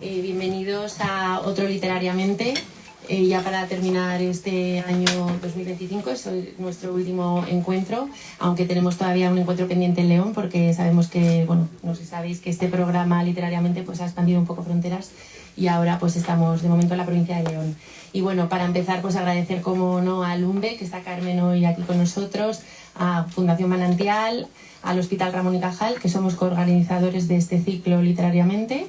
Bienvenidos a otro Literariamente. Ya para terminar este año 2025, es nuestro último encuentro, aunque tenemos todavía un encuentro pendiente en León, porque sabemos que, bueno, no sé si sabéis que este programa Literariamente pues ha expandido un poco fronteras y ahora pues estamos de momento en la provincia de León. Y bueno, para empezar pues agradecer como no a Lumbe, que está Carmen hoy aquí con nosotros, a Fundación Manantial, al Hospital Ramón y Cajal, que somos coorganizadores de este ciclo Literariamente.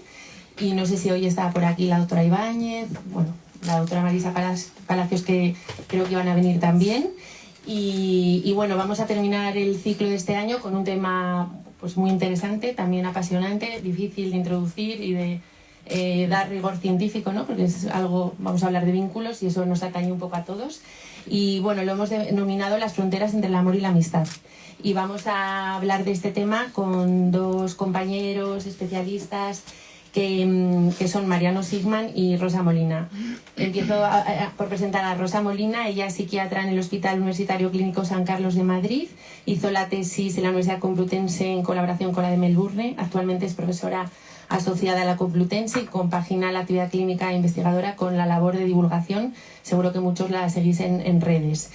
Y no sé si hoy está por aquí la doctora Ibáñez, bueno, la doctora Marisa Palacios, que creo que van a venir también. Y bueno, vamos a terminar el ciclo de este año con un tema pues muy interesante, también apasionante, difícil de introducir y de dar rigor científico, ¿no? Porque es algo, vamos a hablar de vínculos y eso nos atañe un poco a todos. Y bueno, lo hemos denominado las fronteras entre el amor y la amistad. Y vamos a hablar de este tema con dos compañeros especialistas que son Mariano Sigman y Rosa Molina. Empiezo por presentar a Rosa Molina. Ella es psiquiatra en el Hospital Universitario Clínico San Carlos de Madrid. Hizo la tesis en la Universidad Complutense en colaboración con la de Melbourne. Actualmente es profesora asociada a la Complutense y compagina la actividad clínica e investigadora con la labor de divulgación. Seguro que muchos la seguís en redes.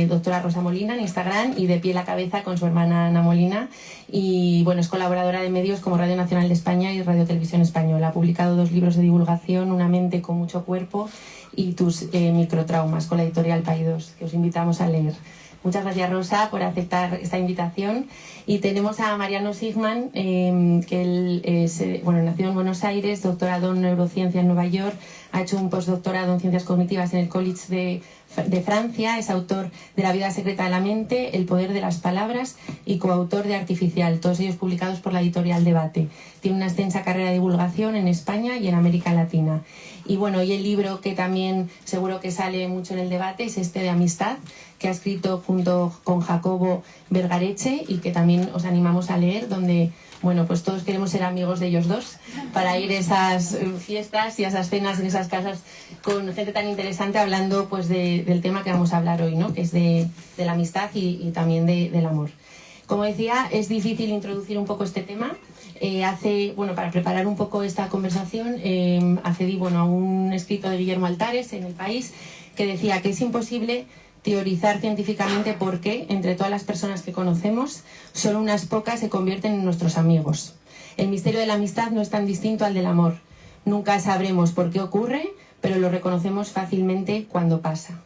Doctora Rosa Molina en Instagram y de pie a la cabeza con su hermana Ana Molina. Y bueno, es colaboradora de medios como Radio Nacional de España y Radio Televisión Española. Ha publicado 2 libros de divulgación, Una mente con mucho cuerpo y Tus microtraumas, con la editorial Paidós, que os invitamos a leer. Muchas gracias, Rosa, por aceptar esta invitación. Y tenemos a Mariano Sigman, que él nació en Buenos Aires, doctorado en neurociencia en Nueva York, ha hecho un postdoctorado en ciencias cognitivas en el College de Francia, es autor de La vida secreta de la mente, El poder de las palabras y coautor de Artificial, todos ellos publicados por la editorial Debate. Tiene una extensa carrera de divulgación en España y en América Latina. Y bueno, y el libro que también seguro que sale mucho en el debate es este de Amistad, que ha escrito junto con Jacobo Vergareche y que también os animamos a leer, donde bueno, pues todos queremos ser amigos de ellos dos para ir a esas fiestas y a esas cenas en esas casas con gente tan interesante hablando pues del tema que vamos a hablar hoy, ¿no? Que es de la amistad y también del amor. Como decía, es difícil introducir un poco este tema. Para preparar un poco esta conversación, accedí a un escrito de Guillermo Altares en El País que decía que es imposible teorizar científicamente por qué, entre todas las personas que conocemos, solo unas pocas se convierten en nuestros amigos. El misterio de la amistad no es tan distinto al del amor. Nunca sabremos por qué ocurre, pero lo reconocemos fácilmente cuando pasa.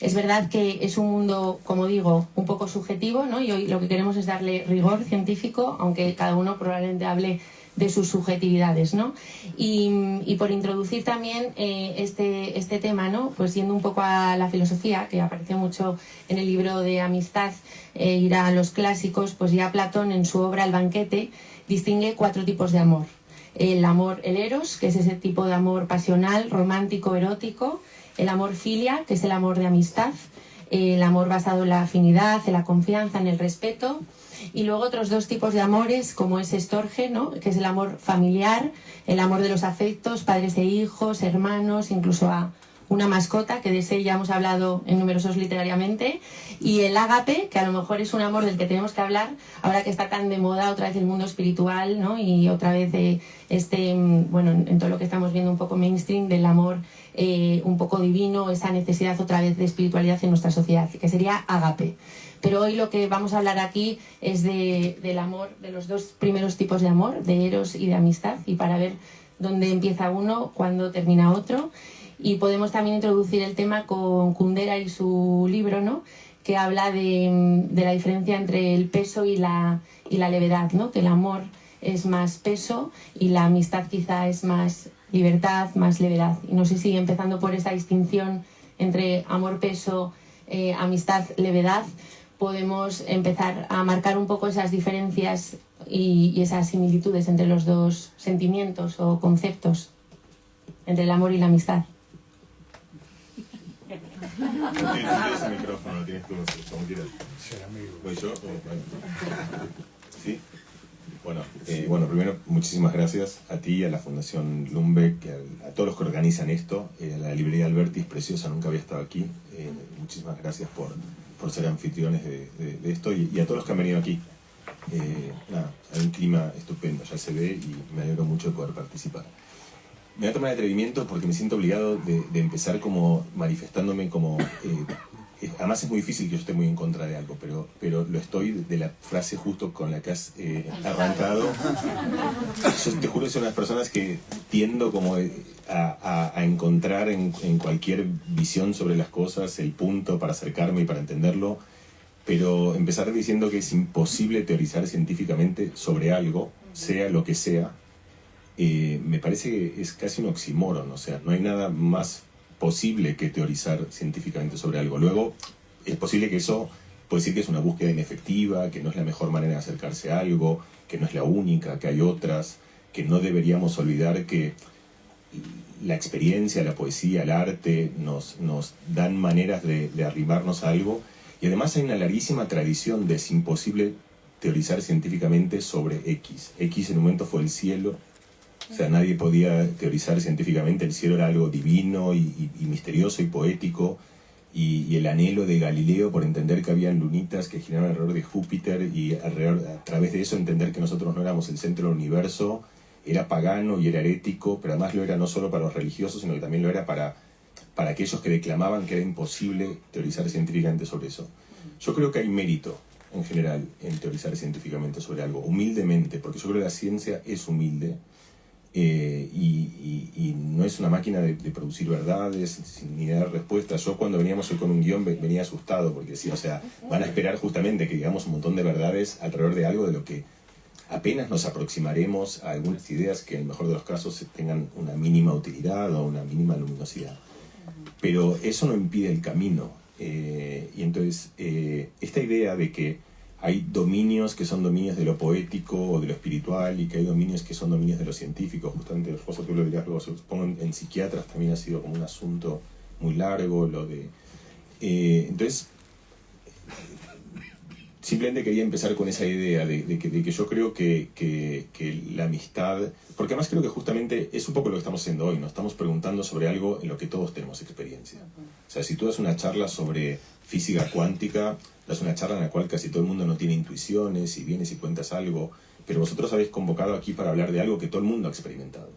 Es verdad que es un mundo, como digo, un poco subjetivo, ¿no? Y hoy lo que queremos es darle rigor científico, aunque cada uno probablemente hable de sus subjetividades, ¿no? Y por introducir también este tema, ¿no? Pues yendo un poco a la filosofía, que aparece mucho en el libro de Amistad, ir a los clásicos, pues ya Platón en su obra El banquete distingue 4 tipos de amor. El amor, el eros, que es ese tipo de amor pasional, romántico, erótico. El amor filia, que es el amor de amistad. El amor basado en la afinidad, en la confianza, en el respeto. Y luego otros 2 tipos de amores, como es Storge, ¿no? Que es el amor familiar, el amor de los afectos, padres e hijos, hermanos, incluso a una mascota, que de ese ya hemos hablado en numerosos literariamente, y el ágape, que a lo mejor es un amor del que tenemos que hablar ahora que está tan de moda otra vez el mundo espiritual, ¿no? Y otra vez en todo lo que estamos viendo un poco mainstream del amor un poco divino, esa necesidad otra vez de espiritualidad en nuestra sociedad, que sería ágape. Pero hoy lo que vamos a hablar aquí es del amor, de los 2 primeros tipos de amor, de eros y de amistad, y para ver dónde empieza uno, cuándo termina otro. Y podemos también introducir el tema con Kundera y su libro, ¿no? Que habla de la diferencia entre el peso y la levedad, ¿no? Que el amor es más peso y la amistad quizá es más libertad, más levedad. Y no sé si empezando por esa distinción entre amor, peso, amistad, levedad, podemos empezar a marcar un poco esas diferencias y esas similitudes entre los 2 sentimientos o conceptos, entre el amor y la amistad. No tienes el micrófono, lo tienes tú, como quieras. ¿Voy yo? ¿Sí? Bueno, primero, muchísimas gracias a ti, a la Fundación Lumbe, a todos los que organizan esto, a la librería Alberti, es preciosa, nunca había estado aquí. Muchísimas gracias por ser anfitriones de esto y a todos los que han venido aquí. Hay un clima estupendo, ya se ve, y me alegro mucho de poder participar. me voy a tomar el atrevimiento porque me siento obligado de empezar como manifestándome como... además es muy difícil que yo esté muy en contra de algo, pero lo estoy de la frase justo con la que has arrancado. Yo te juro que soy una de las personas que tiendo como a encontrar en cualquier visión sobre las cosas el punto para acercarme y para entenderlo, pero empezar diciendo que es imposible teorizar científicamente sobre algo, sea lo que sea, me parece que es casi un oxímoron. O sea, no hay nada más posible que teorizar científicamente sobre algo. Luego, es posible que eso puede decir que es una búsqueda inefectiva, que no es la mejor manera de acercarse a algo, que no es la única, que hay otras, que no deberíamos olvidar que la experiencia, la poesía, el arte nos dan maneras de arrimarnos a algo, y además hay una larguísima tradición de es imposible teorizar científicamente sobre X. X en un momento fue el cielo. O sea, nadie podía teorizar científicamente, el cielo era algo divino y misterioso y poético, y el anhelo de Galileo por entender que habían lunitas que giraban alrededor de Júpiter, y a través de eso entender que nosotros no éramos el centro del universo, era pagano y era herético, pero además lo era no solo para los religiosos, sino que también lo era para aquellos que declamaban que era imposible teorizar científicamente sobre eso. Yo creo que hay mérito en general en teorizar científicamente sobre algo, humildemente, porque yo creo que la ciencia es humilde. Y no es una máquina de producir verdades ni de dar respuestas. Yo cuando veníamos hoy con un guión venía asustado porque decía, o sea, van a esperar justamente que digamos un montón de verdades alrededor de algo de lo que apenas nos aproximaremos a algunas ideas que en el mejor de los casos tengan una mínima utilidad o una mínima luminosidad. Pero eso no impide el camino. Y entonces esta idea de que hay dominios que son dominios de lo poético o de lo espiritual, y que hay dominios que son dominios de lo científico. Justamente, Alfonso, tú lo dirás luego, supongo en psiquiatras también ha sido como un asunto muy largo, lo de... entonces, simplemente quería empezar con esa idea de que yo creo que la amistad... Porque además creo que justamente es un poco lo que estamos haciendo hoy, nos estamos preguntando sobre algo en lo que todos tenemos experiencia. O sea, si tú das una charla sobre física cuántica, das una charla en la cual casi todo el mundo no tiene intuiciones y vienes y cuentas algo, pero vosotros habéis convocado aquí para hablar de algo que todo el mundo ha experimentado.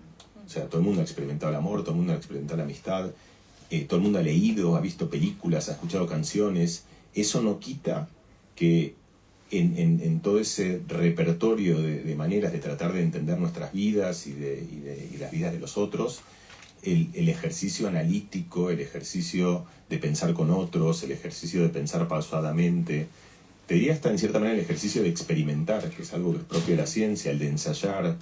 O sea, todo el mundo ha experimentado el amor, todo el mundo ha experimentado la amistad, todo el mundo ha leído, ha visto películas, ha escuchado canciones. Eso no quita que en todo ese repertorio de maneras de tratar de entender nuestras vidas y las vidas de los otros, el ejercicio analítico, el ejercicio de pensar con otros, el ejercicio de pensar pausadamente, te diría hasta en cierta manera el ejercicio de experimentar, que es algo que es propio de la ciencia, el de ensayar,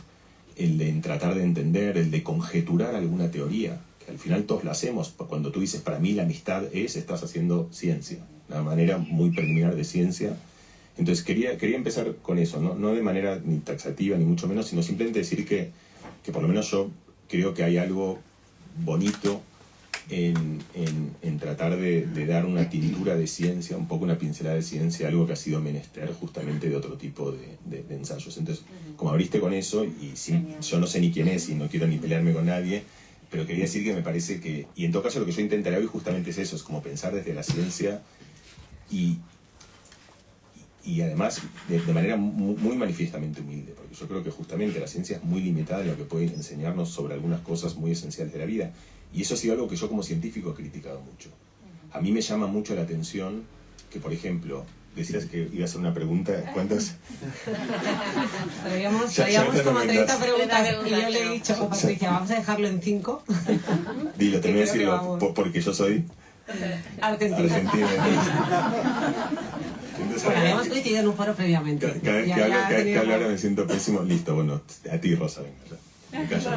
el de tratar de entender, el de conjeturar alguna teoría, que al final todos lo hacemos. Cuando tú dices, para mí la amistad estás haciendo ciencia, una manera muy preliminar de ciencia. Entonces quería empezar con eso, no de manera ni taxativa ni mucho menos, sino simplemente decir que por lo menos yo creo que hay algo bonito en tratar de dar una tintura de ciencia, un poco una pincelada de ciencia, algo que ha sido menester justamente de otro tipo de ensayos. Entonces, como abriste con eso, y yo no sé ni quién es y no quiero ni pelearme con nadie, pero quería decir que me parece que, y en todo caso lo que yo intentaré hoy justamente es eso, es como pensar desde la ciencia y además de manera muy manifiestamente humilde, porque yo creo que justamente la ciencia es muy limitada en lo que puede enseñarnos sobre algunas cosas muy esenciales de la vida, y eso ha sido algo que yo como científico he criticado mucho. A mí me llama mucho la atención que, por ejemplo, decías que iba a hacer una pregunta, ¿cuántas? Traíamos como 30 preguntas y yo le he dicho a Patricia, vamos a dejarlo en 5. Dilo, terminé de decirlo, porque yo soy argentino. Entonces, bueno, habíamos coincidido en un foro previamente. Cada vez que hablo ahora me siento pésimo. Listo, bueno, a ti, Rosa, venga, ya. Me callo.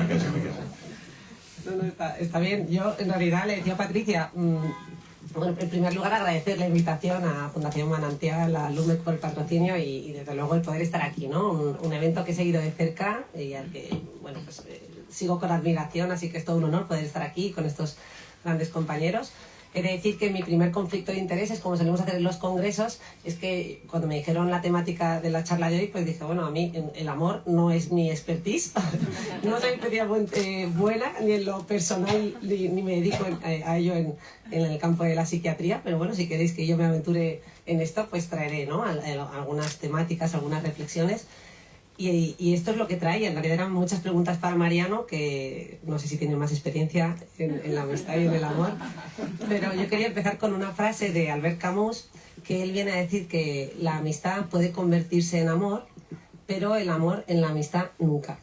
No, está bien. Yo, en realidad, le decía a Patricia, bueno, en primer lugar, agradecer la invitación a Fundación Manantial, a LUMEC por el patrocinio y desde luego, el poder estar aquí, ¿no? Un evento que he seguido de cerca y al que, bueno, pues sigo con admiración, así que es todo un honor poder estar aquí con estos grandes compañeros. He de decir que mi primer conflicto de intereses, como solemos hacer en los congresos, es que cuando me dijeron la temática de la charla de hoy, pues dije, bueno, a mí el amor no es mi expertise, no soy especialmente buena, ni en lo personal, ni me dedico a ello en el campo de la psiquiatría, pero bueno, si queréis que yo me aventure en esto, pues traeré, ¿no? Algunas temáticas, algunas reflexiones. Y esto es lo que traía. En realidad eran muchas preguntas para Mariano, que no sé si tiene más experiencia en la amistad y en el amor, pero yo quería empezar con una frase de Albert Camus, que él viene a decir que la amistad puede convertirse en amor, pero el amor en la amistad nunca.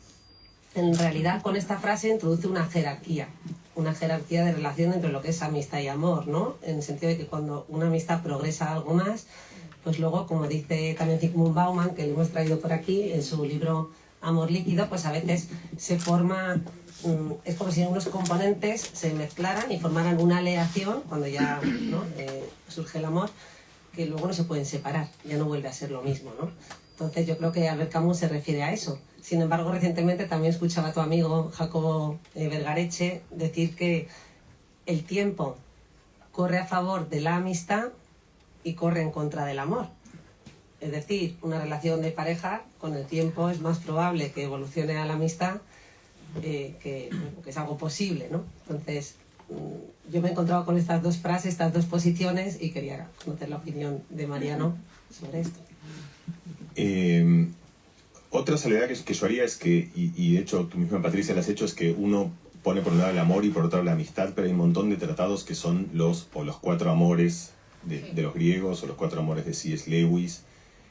En realidad, con esta frase introduce una jerarquía de relación entre lo que es amistad y amor, ¿no? En el sentido de que cuando una amistad progresa algo más, pues luego, como dice también Zygmunt Bauman, que le hemos traído por aquí en su libro Amor líquido, pues a veces se forma, es como si unos componentes se mezclaran y formaran una aleación cuando ya, ¿no? Surge el amor, que luego no se pueden separar, ya no vuelve a ser lo mismo, ¿no? Entonces yo creo que Albert Camus se refiere a eso. Sin embargo, recientemente también escuchaba a tu amigo Jacobo Vergareche decir que el tiempo corre a favor de la amistad y corre en contra del amor. Es decir, una relación de pareja con el tiempo es más probable que evolucione a la amistad, que es algo posible, ¿no? Entonces, yo me he encontrado con estas dos frases, estas dos posiciones, y quería conocer la opinión de Mariano sobre esto. Otra salvedad que yo haría es que, y de hecho tú misma Patricia lo has hecho, es que uno pone por un lado el amor y por otro lado la amistad, pero hay un montón de tratados que son los cuatro amores de los griegos, o los cuatro amores de C.S. Lewis,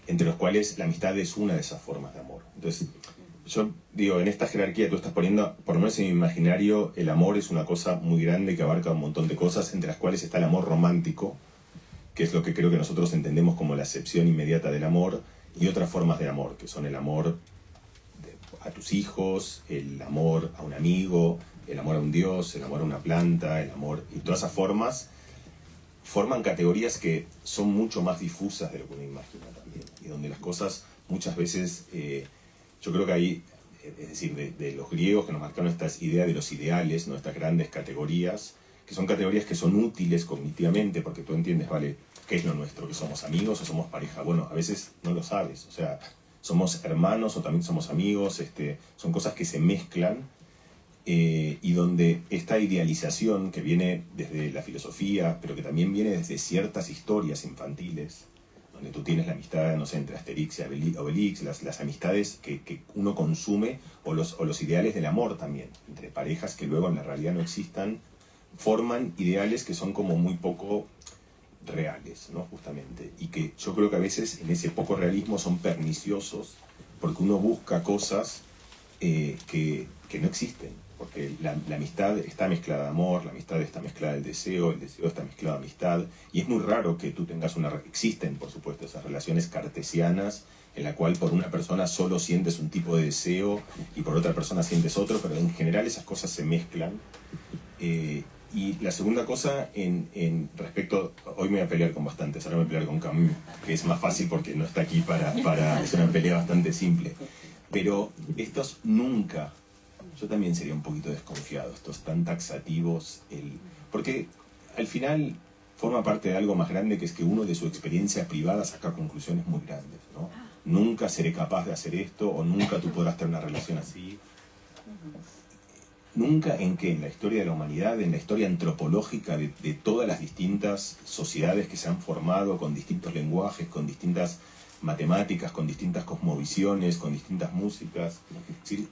entre los cuales la amistad es una de esas formas de amor. Entonces, yo digo, en esta jerarquía tú estás poniendo, por lo menos en mi imaginario, el amor es una cosa muy grande que abarca un montón de cosas, entre las cuales está el amor romántico, que es lo que creo que nosotros entendemos como la acepción inmediata del amor, y otras formas de amor, que son el amor a tus hijos, el amor a un amigo, el amor a un dios, el amor a una planta, el amor, y todas esas formas forman categorías que son mucho más difusas de lo que uno imagina también, y donde las cosas muchas veces, yo creo que hay, es decir, de los griegos que nos marcaron estas ideas de los ideales, ¿no? Estas grandes categorías, que son categorías que son útiles cognitivamente, porque tú entiendes, vale, ¿qué es lo nuestro? ¿Que somos amigos o somos pareja? Bueno, a veces no lo sabes, o sea, somos hermanos o también somos amigos, son cosas que se mezclan, y donde esta idealización que viene desde la filosofía, pero que también viene desde ciertas historias infantiles, donde tú tienes la amistad, no sé, entre Asterix y Obelix, las amistades que uno consume, o los ideales del amor también, entre parejas que luego en la realidad no existan, forman ideales que son como muy poco reales, ¿no? Justamente, y que yo creo que a veces en ese poco realismo son perniciosos, porque uno busca cosas que no existen, porque la amistad está mezclada de amor, la amistad está mezclada del deseo, el deseo está mezclado de amistad, y es muy raro que tú tengas existen por supuesto esas relaciones cartesianas, en la cual por una persona solo sientes un tipo de deseo y por otra persona sientes otro, pero en general esas cosas se mezclan. Y la segunda cosa, en respecto, hoy me voy a pelear con bastantes, ahora me voy a pelear con Camus, que es más fácil porque no está aquí es una pelea bastante simple. Pero estos nunca, yo también sería un poquito desconfiado, estos tan taxativos, porque al final forma parte de algo más grande, que es que uno de su experiencia privada saca conclusiones muy grandes, ¿no? Nunca seré capaz de hacer esto, o nunca tú podrás tener una relación así. Nunca en la historia de la humanidad, en la historia antropológica de todas las distintas sociedades que se han formado con distintos lenguajes, con distintas matemáticas, con distintas cosmovisiones, con distintas músicas. Es decir,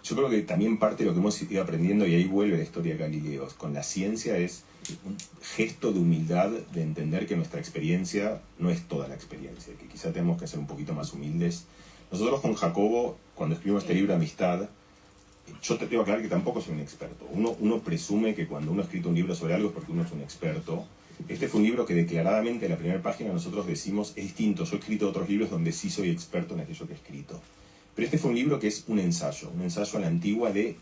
yo creo que también parte de lo que hemos ido aprendiendo, y ahí vuelve la historia de Galileo, con la ciencia, es un gesto de humildad, de entender que nuestra experiencia no es toda la experiencia, que quizá tenemos que ser un poquito más humildes. Nosotros con Jacobo, cuando escribimos este libro Amistad, yo te tengo que aclarar que tampoco soy un experto. Uno presume que cuando uno ha escrito un libro sobre algo es porque uno es un experto. Este fue un libro que declaradamente en la primera página nosotros decimos, es distinto, yo he escrito otros libros donde sí soy experto en aquello que he escrito. Pero este fue un libro que es un ensayo a la antigua de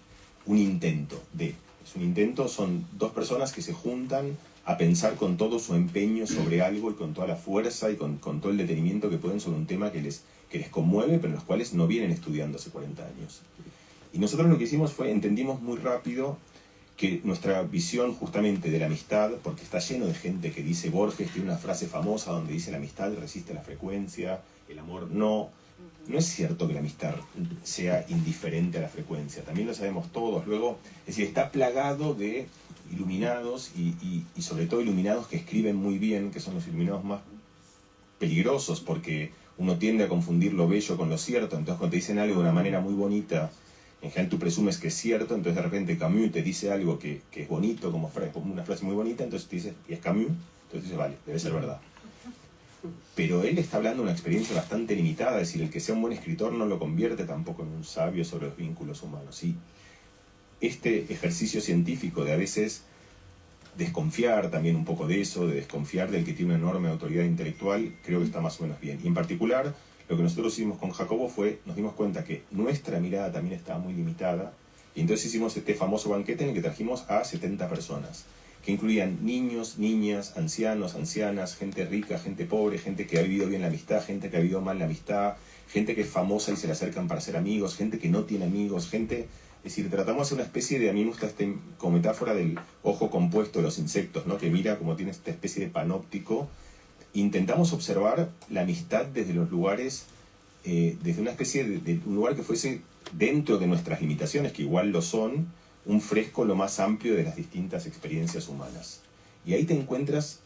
un intento. Es un intento, son dos personas que se juntan a pensar con todo su empeño sobre algo y con toda la fuerza y con todo el detenimiento que pueden sobre un tema que les conmueve, pero los cuales no vienen estudiando hace 40 años. Y nosotros lo que hicimos fue, entendimos muy rápido que nuestra visión justamente de la amistad, porque está lleno de gente que dice, Borges tiene una frase famosa donde dice la amistad resiste la frecuencia, el amor no. No es cierto que la amistad sea indiferente a la frecuencia, también lo sabemos todos. Luego, es decir, está plagado de iluminados y sobre todo iluminados que escriben muy bien, que son los iluminados más peligrosos, porque uno tiende a confundir lo bello con lo cierto, entonces cuando te dicen algo de una manera muy bonita, en general tú presumes que es cierto, entonces de repente Camus te dice algo que es bonito, como una frase muy bonita, entonces te dices, y es Camus, entonces dices, vale, debe ser verdad. Pero él está hablando de una experiencia bastante limitada, es decir, el que sea un buen escritor no lo convierte tampoco en un sabio sobre los vínculos humanos. Y este ejercicio científico de a veces desconfiar también un poco de eso, de desconfiar del que tiene una enorme autoridad intelectual, creo que está más o menos bien. Y en particular, lo que nosotros hicimos con Jacobo fue, nos dimos cuenta que nuestra mirada también estaba muy limitada, y entonces hicimos este famoso banquete en el que trajimos a 70 personas, que incluían niños, niñas, ancianos, ancianas, gente rica, gente pobre, gente que ha vivido bien la amistad, gente que ha vivido mal la amistad, gente que es famosa y se le acercan para ser amigos, gente que no tiene amigos, gente... Es decir, tratamos de hacer una especie de, a mí me gusta como metáfora del ojo compuesto de los insectos, ¿no? Que mira como tiene esta especie de panóptico. Intentamos observar la amistad desde los lugares, desde una especie de un lugar que fuese dentro de nuestras limitaciones, que igual lo son, un fresco lo más amplio de las distintas experiencias humanas. Y ahí te encuentras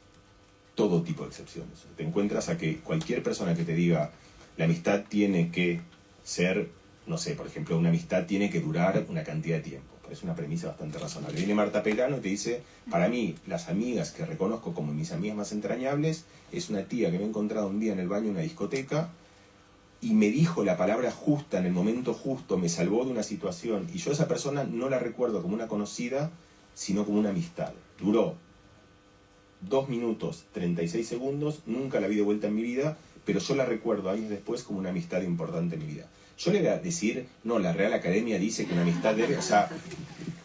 todo tipo de excepciones. Te encuentras a que cualquier persona que te diga la amistad tiene que ser, no sé, por ejemplo, una amistad tiene que durar una cantidad de tiempo. Parece una premisa bastante razonable. Viene Marta Pelano y te dice, para mí, las amigas que reconozco como mis amigas más entrañables es una tía que me he encontrado un día en el baño de una discoteca y me dijo la palabra justa en el momento justo, me salvó de una situación, y yo a esa persona no la recuerdo como una conocida, sino como una amistad. Duró 2 minutos 36 segundos, nunca la vi de vuelta en mi vida, pero yo la recuerdo años después como una amistad importante en mi vida. Yo le voy a decir, no, la Real Academia dice que una amistad debe... O sea,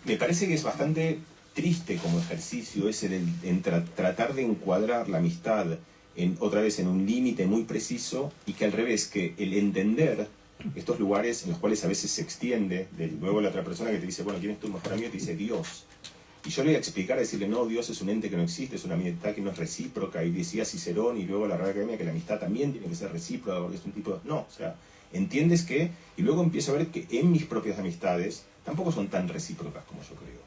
me parece que es bastante triste como ejercicio ese de tratar de encuadrar la amistad otra vez en un límite muy preciso, y que al revés, que el entender estos lugares en los cuales a veces se extiende, luego la otra persona que te dice, bueno, ¿quién es tu mejor amigo? Te dice Dios. Y yo le voy a explicar, a decirle, no, Dios es un ente que no existe, es una amistad que no es recíproca, y decía Cicerón y luego la Real Academia que la amistad también tiene que ser recíproca, porque es un tipo de... No, o sea, entiendes que, y luego empiezo a ver que en mis propias amistades tampoco son tan recíprocas como yo creo.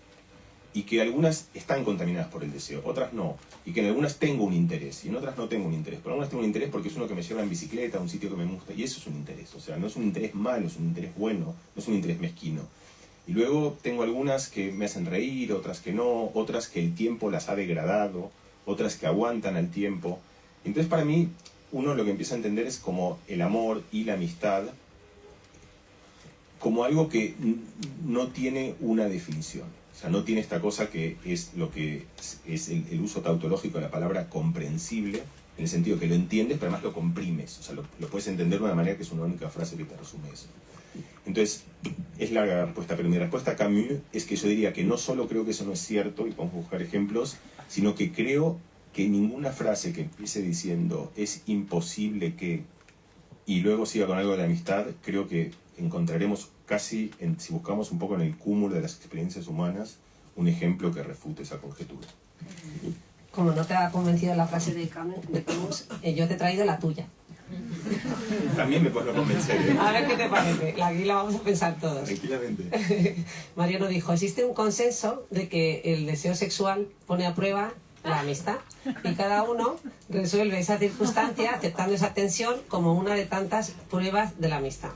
Y que algunas están contaminadas por el deseo, otras no. Y que en algunas tengo un interés, y en otras no tengo un interés. Pero en algunas tengo un interés porque es uno que me lleva en bicicleta a un sitio que me gusta, y eso es un interés. O sea, no es un interés malo, es un interés bueno, no es un interés mezquino. Y luego tengo algunas que me hacen reír, otras que no, otras que el tiempo las ha degradado, otras que aguantan al tiempo. Entonces para mí, uno lo que empieza a entender es como el amor y la amistad como algo que no tiene una definición. O sea, no tiene esta cosa que es lo que es el uso tautológico de la palabra comprensible, en el sentido que lo entiendes, pero además lo comprimes. O sea, lo puedes entender de una manera que es una única frase que te resume eso. Entonces, es larga la respuesta, pero mi respuesta a Camus es que yo diría que no solo creo que eso no es cierto, y podemos buscar ejemplos, sino que creo que ninguna frase que empiece diciendo es imposible que, y luego siga con algo de la amistad, creo que encontraremos casi, si buscamos un poco en el cúmulo de las experiencias humanas, un ejemplo que refute esa conjetura. Como no te ha convencido la frase de Camus, yo te he traído la tuya. También me puedo convencer, ¿eh? A ver qué te parece. Aquí la vamos a pensar todos. Tranquilamente. Mariano dijo, existe un consenso de que el deseo sexual pone a prueba la amistad, y cada uno resuelve esa circunstancia aceptando esa tensión como una de tantas pruebas de la amistad.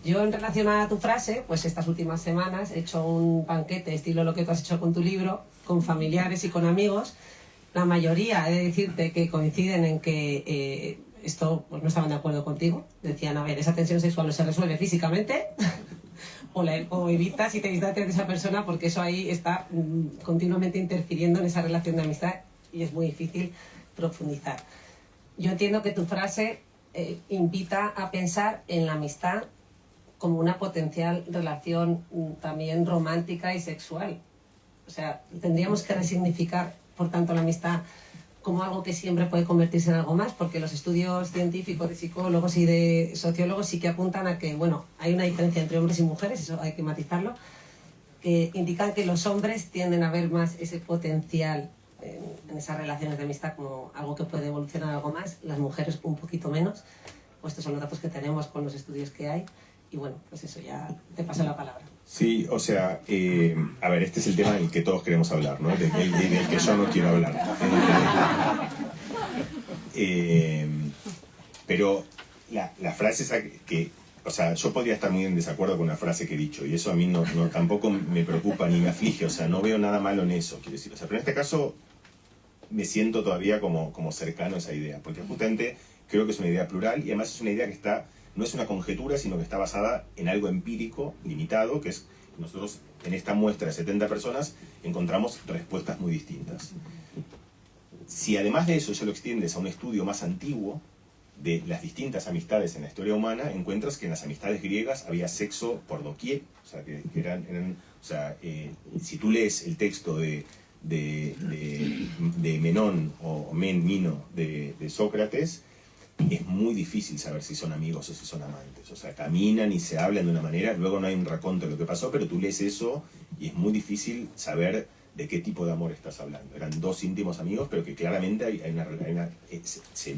Yo, en relación a tu frase, pues estas últimas semanas he hecho un banquete estilo lo que tú has hecho con tu libro, con familiares y con amigos. La mayoría, he de decirte, que coinciden en que esto pues no estaban de acuerdo contigo. Decían, a ver, esa tensión sexual no se resuelve físicamente o evitas y te distancias de esa persona, porque eso ahí está continuamente interfiriendo en esa relación de amistad y es muy difícil profundizar. Yo entiendo que tu frase invita a pensar en la amistad como una potencial relación también romántica y sexual. O sea, tendríamos que resignificar, por tanto, la amistad como algo que siempre puede convertirse en algo más, porque los estudios científicos de psicólogos y de sociólogos sí que apuntan a que, bueno, hay una diferencia entre hombres y mujeres, eso hay que matizarlo, que indican que los hombres tienden a ver más ese potencial en esas relaciones de amistad como algo que puede evolucionar a algo más, las mujeres un poquito menos, pues estos son los datos que tenemos con los estudios que hay. Y bueno, pues eso, ya te paso la palabra. Sí, o sea, a ver, este es el tema del que todos queremos hablar, ¿no? Del que yo no quiero hablar. Pero la frase esa que, o sea, yo podría estar muy en desacuerdo con una frase que he dicho, y eso a mí no tampoco me preocupa ni me aflige, o sea, no veo nada malo en eso, quiero decir. O sea, pero en este caso me siento todavía como cercano a esa idea, porque justamente creo que es una idea plural, y además es una idea que no es una conjetura, sino que está basada en algo empírico, limitado, que es, nosotros en esta muestra de 70 personas encontramos respuestas muy distintas. Si además de eso ya lo extiendes a un estudio más antiguo de las distintas amistades en la historia humana, encuentras que en las amistades griegas había sexo por doquier, o sea, que eran o sea, si tú lees el texto de Menón o Mino de Sócrates, es muy difícil saber si son amigos o si son amantes. O sea, caminan y se hablan de una manera, luego no hay un raconto de lo que pasó, pero tú lees eso y es muy difícil saber de qué tipo de amor estás hablando. Eran dos íntimos amigos, pero que claramente se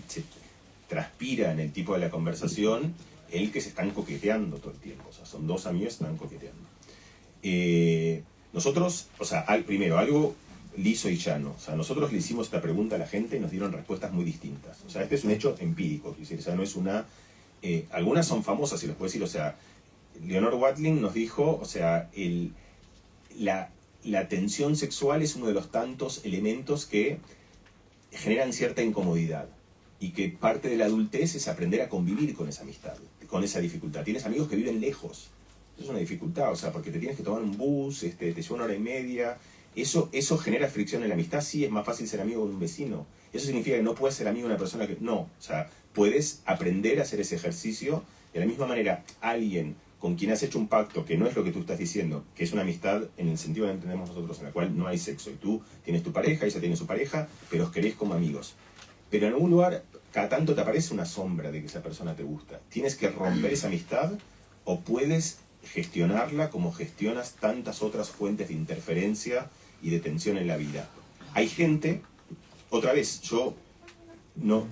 transpira en el tipo de la conversación el que se están coqueteando todo el tiempo. O sea, son dos amigos que están coqueteando. Nosotros, o sea, primero, algo liso y llano. O sea, nosotros le hicimos esta pregunta a la gente y nos dieron respuestas muy distintas. O sea, este es un hecho empírico, es decir, o sea, no es una... algunas son famosas, si les puedo decir, o sea, Leonor Watling nos dijo, o sea, la tensión sexual es uno de los tantos elementos que generan cierta incomodidad y que parte de la adultez es aprender a convivir con esa amistad, con esa dificultad. Tienes amigos que viven lejos, eso es una dificultad, o sea, porque te tienes que tomar un bus, te lleva 1 hora y media, eso genera fricción en la amistad. Sí, es más fácil ser amigo de un vecino, eso significa que no puedes ser amigo de una persona que... No, o sea, puedes aprender a hacer ese ejercicio. De la misma manera, alguien con quien has hecho un pacto que no es lo que tú estás diciendo, que es una amistad en el sentido que entendemos nosotros, en la cual no hay sexo, y tú tienes tu pareja, ella tiene su pareja, pero os queréis como amigos. Pero en algún lugar, cada tanto te aparece una sombra de que esa persona te gusta. Tienes que romper esa amistad, o puedes gestionarla como gestionas tantas otras fuentes de interferencia y de tensión en la vida. Hay gente, otra vez, yo no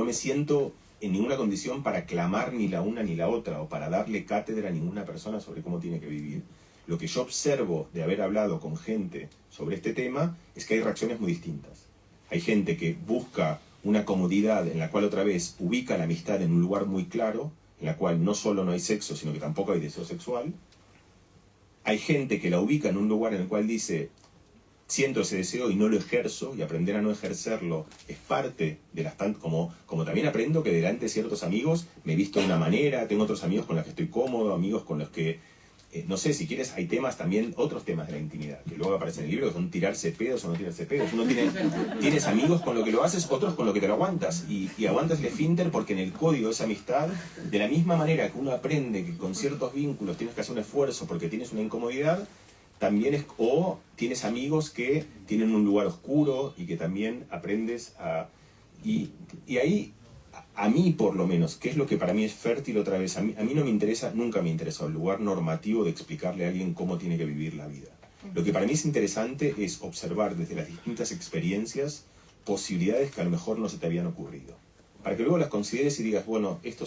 me siento en ninguna condición para clamar ni la una ni la otra, o para darle cátedra a ninguna persona sobre cómo tiene que vivir. Lo que yo observo de haber hablado con gente sobre este tema es que hay reacciones muy distintas. Hay gente que busca una comodidad en la cual otra vez ubica la amistad en un lugar muy claro, en la cual no solo no hay sexo, sino que tampoco hay deseo sexual. Hay gente que la ubica en un lugar en el cual dice, siento ese deseo y no lo ejerzo, y aprender a no ejercerlo es parte de las tantas, como también aprendo que delante de ciertos amigos me he visto de una manera, tengo otros amigos con los que estoy cómodo, amigos con los que, no sé, si quieres, hay temas también, otros temas de la intimidad, que luego aparecen en el libro, que son tirarse pedos o no tirarse pedos. Uno tienes amigos con lo que lo haces, otros con lo que te lo aguantas, y aguantas el esfínter porque en el código de esa amistad, de la misma manera que uno aprende que con ciertos vínculos tienes que hacer un esfuerzo porque tienes una incomodidad, también o tienes amigos que tienen un lugar oscuro y que también aprendes a... Y ahí, a mí por lo menos, que es lo que para mí es fértil otra vez, a mí no me interesa, nunca me interesa el lugar normativo de explicarle a alguien cómo tiene que vivir la vida. Lo que para mí es interesante es observar desde las distintas experiencias posibilidades que a lo mejor no se te habían ocurrido, para que luego las consideres y digas, bueno, esto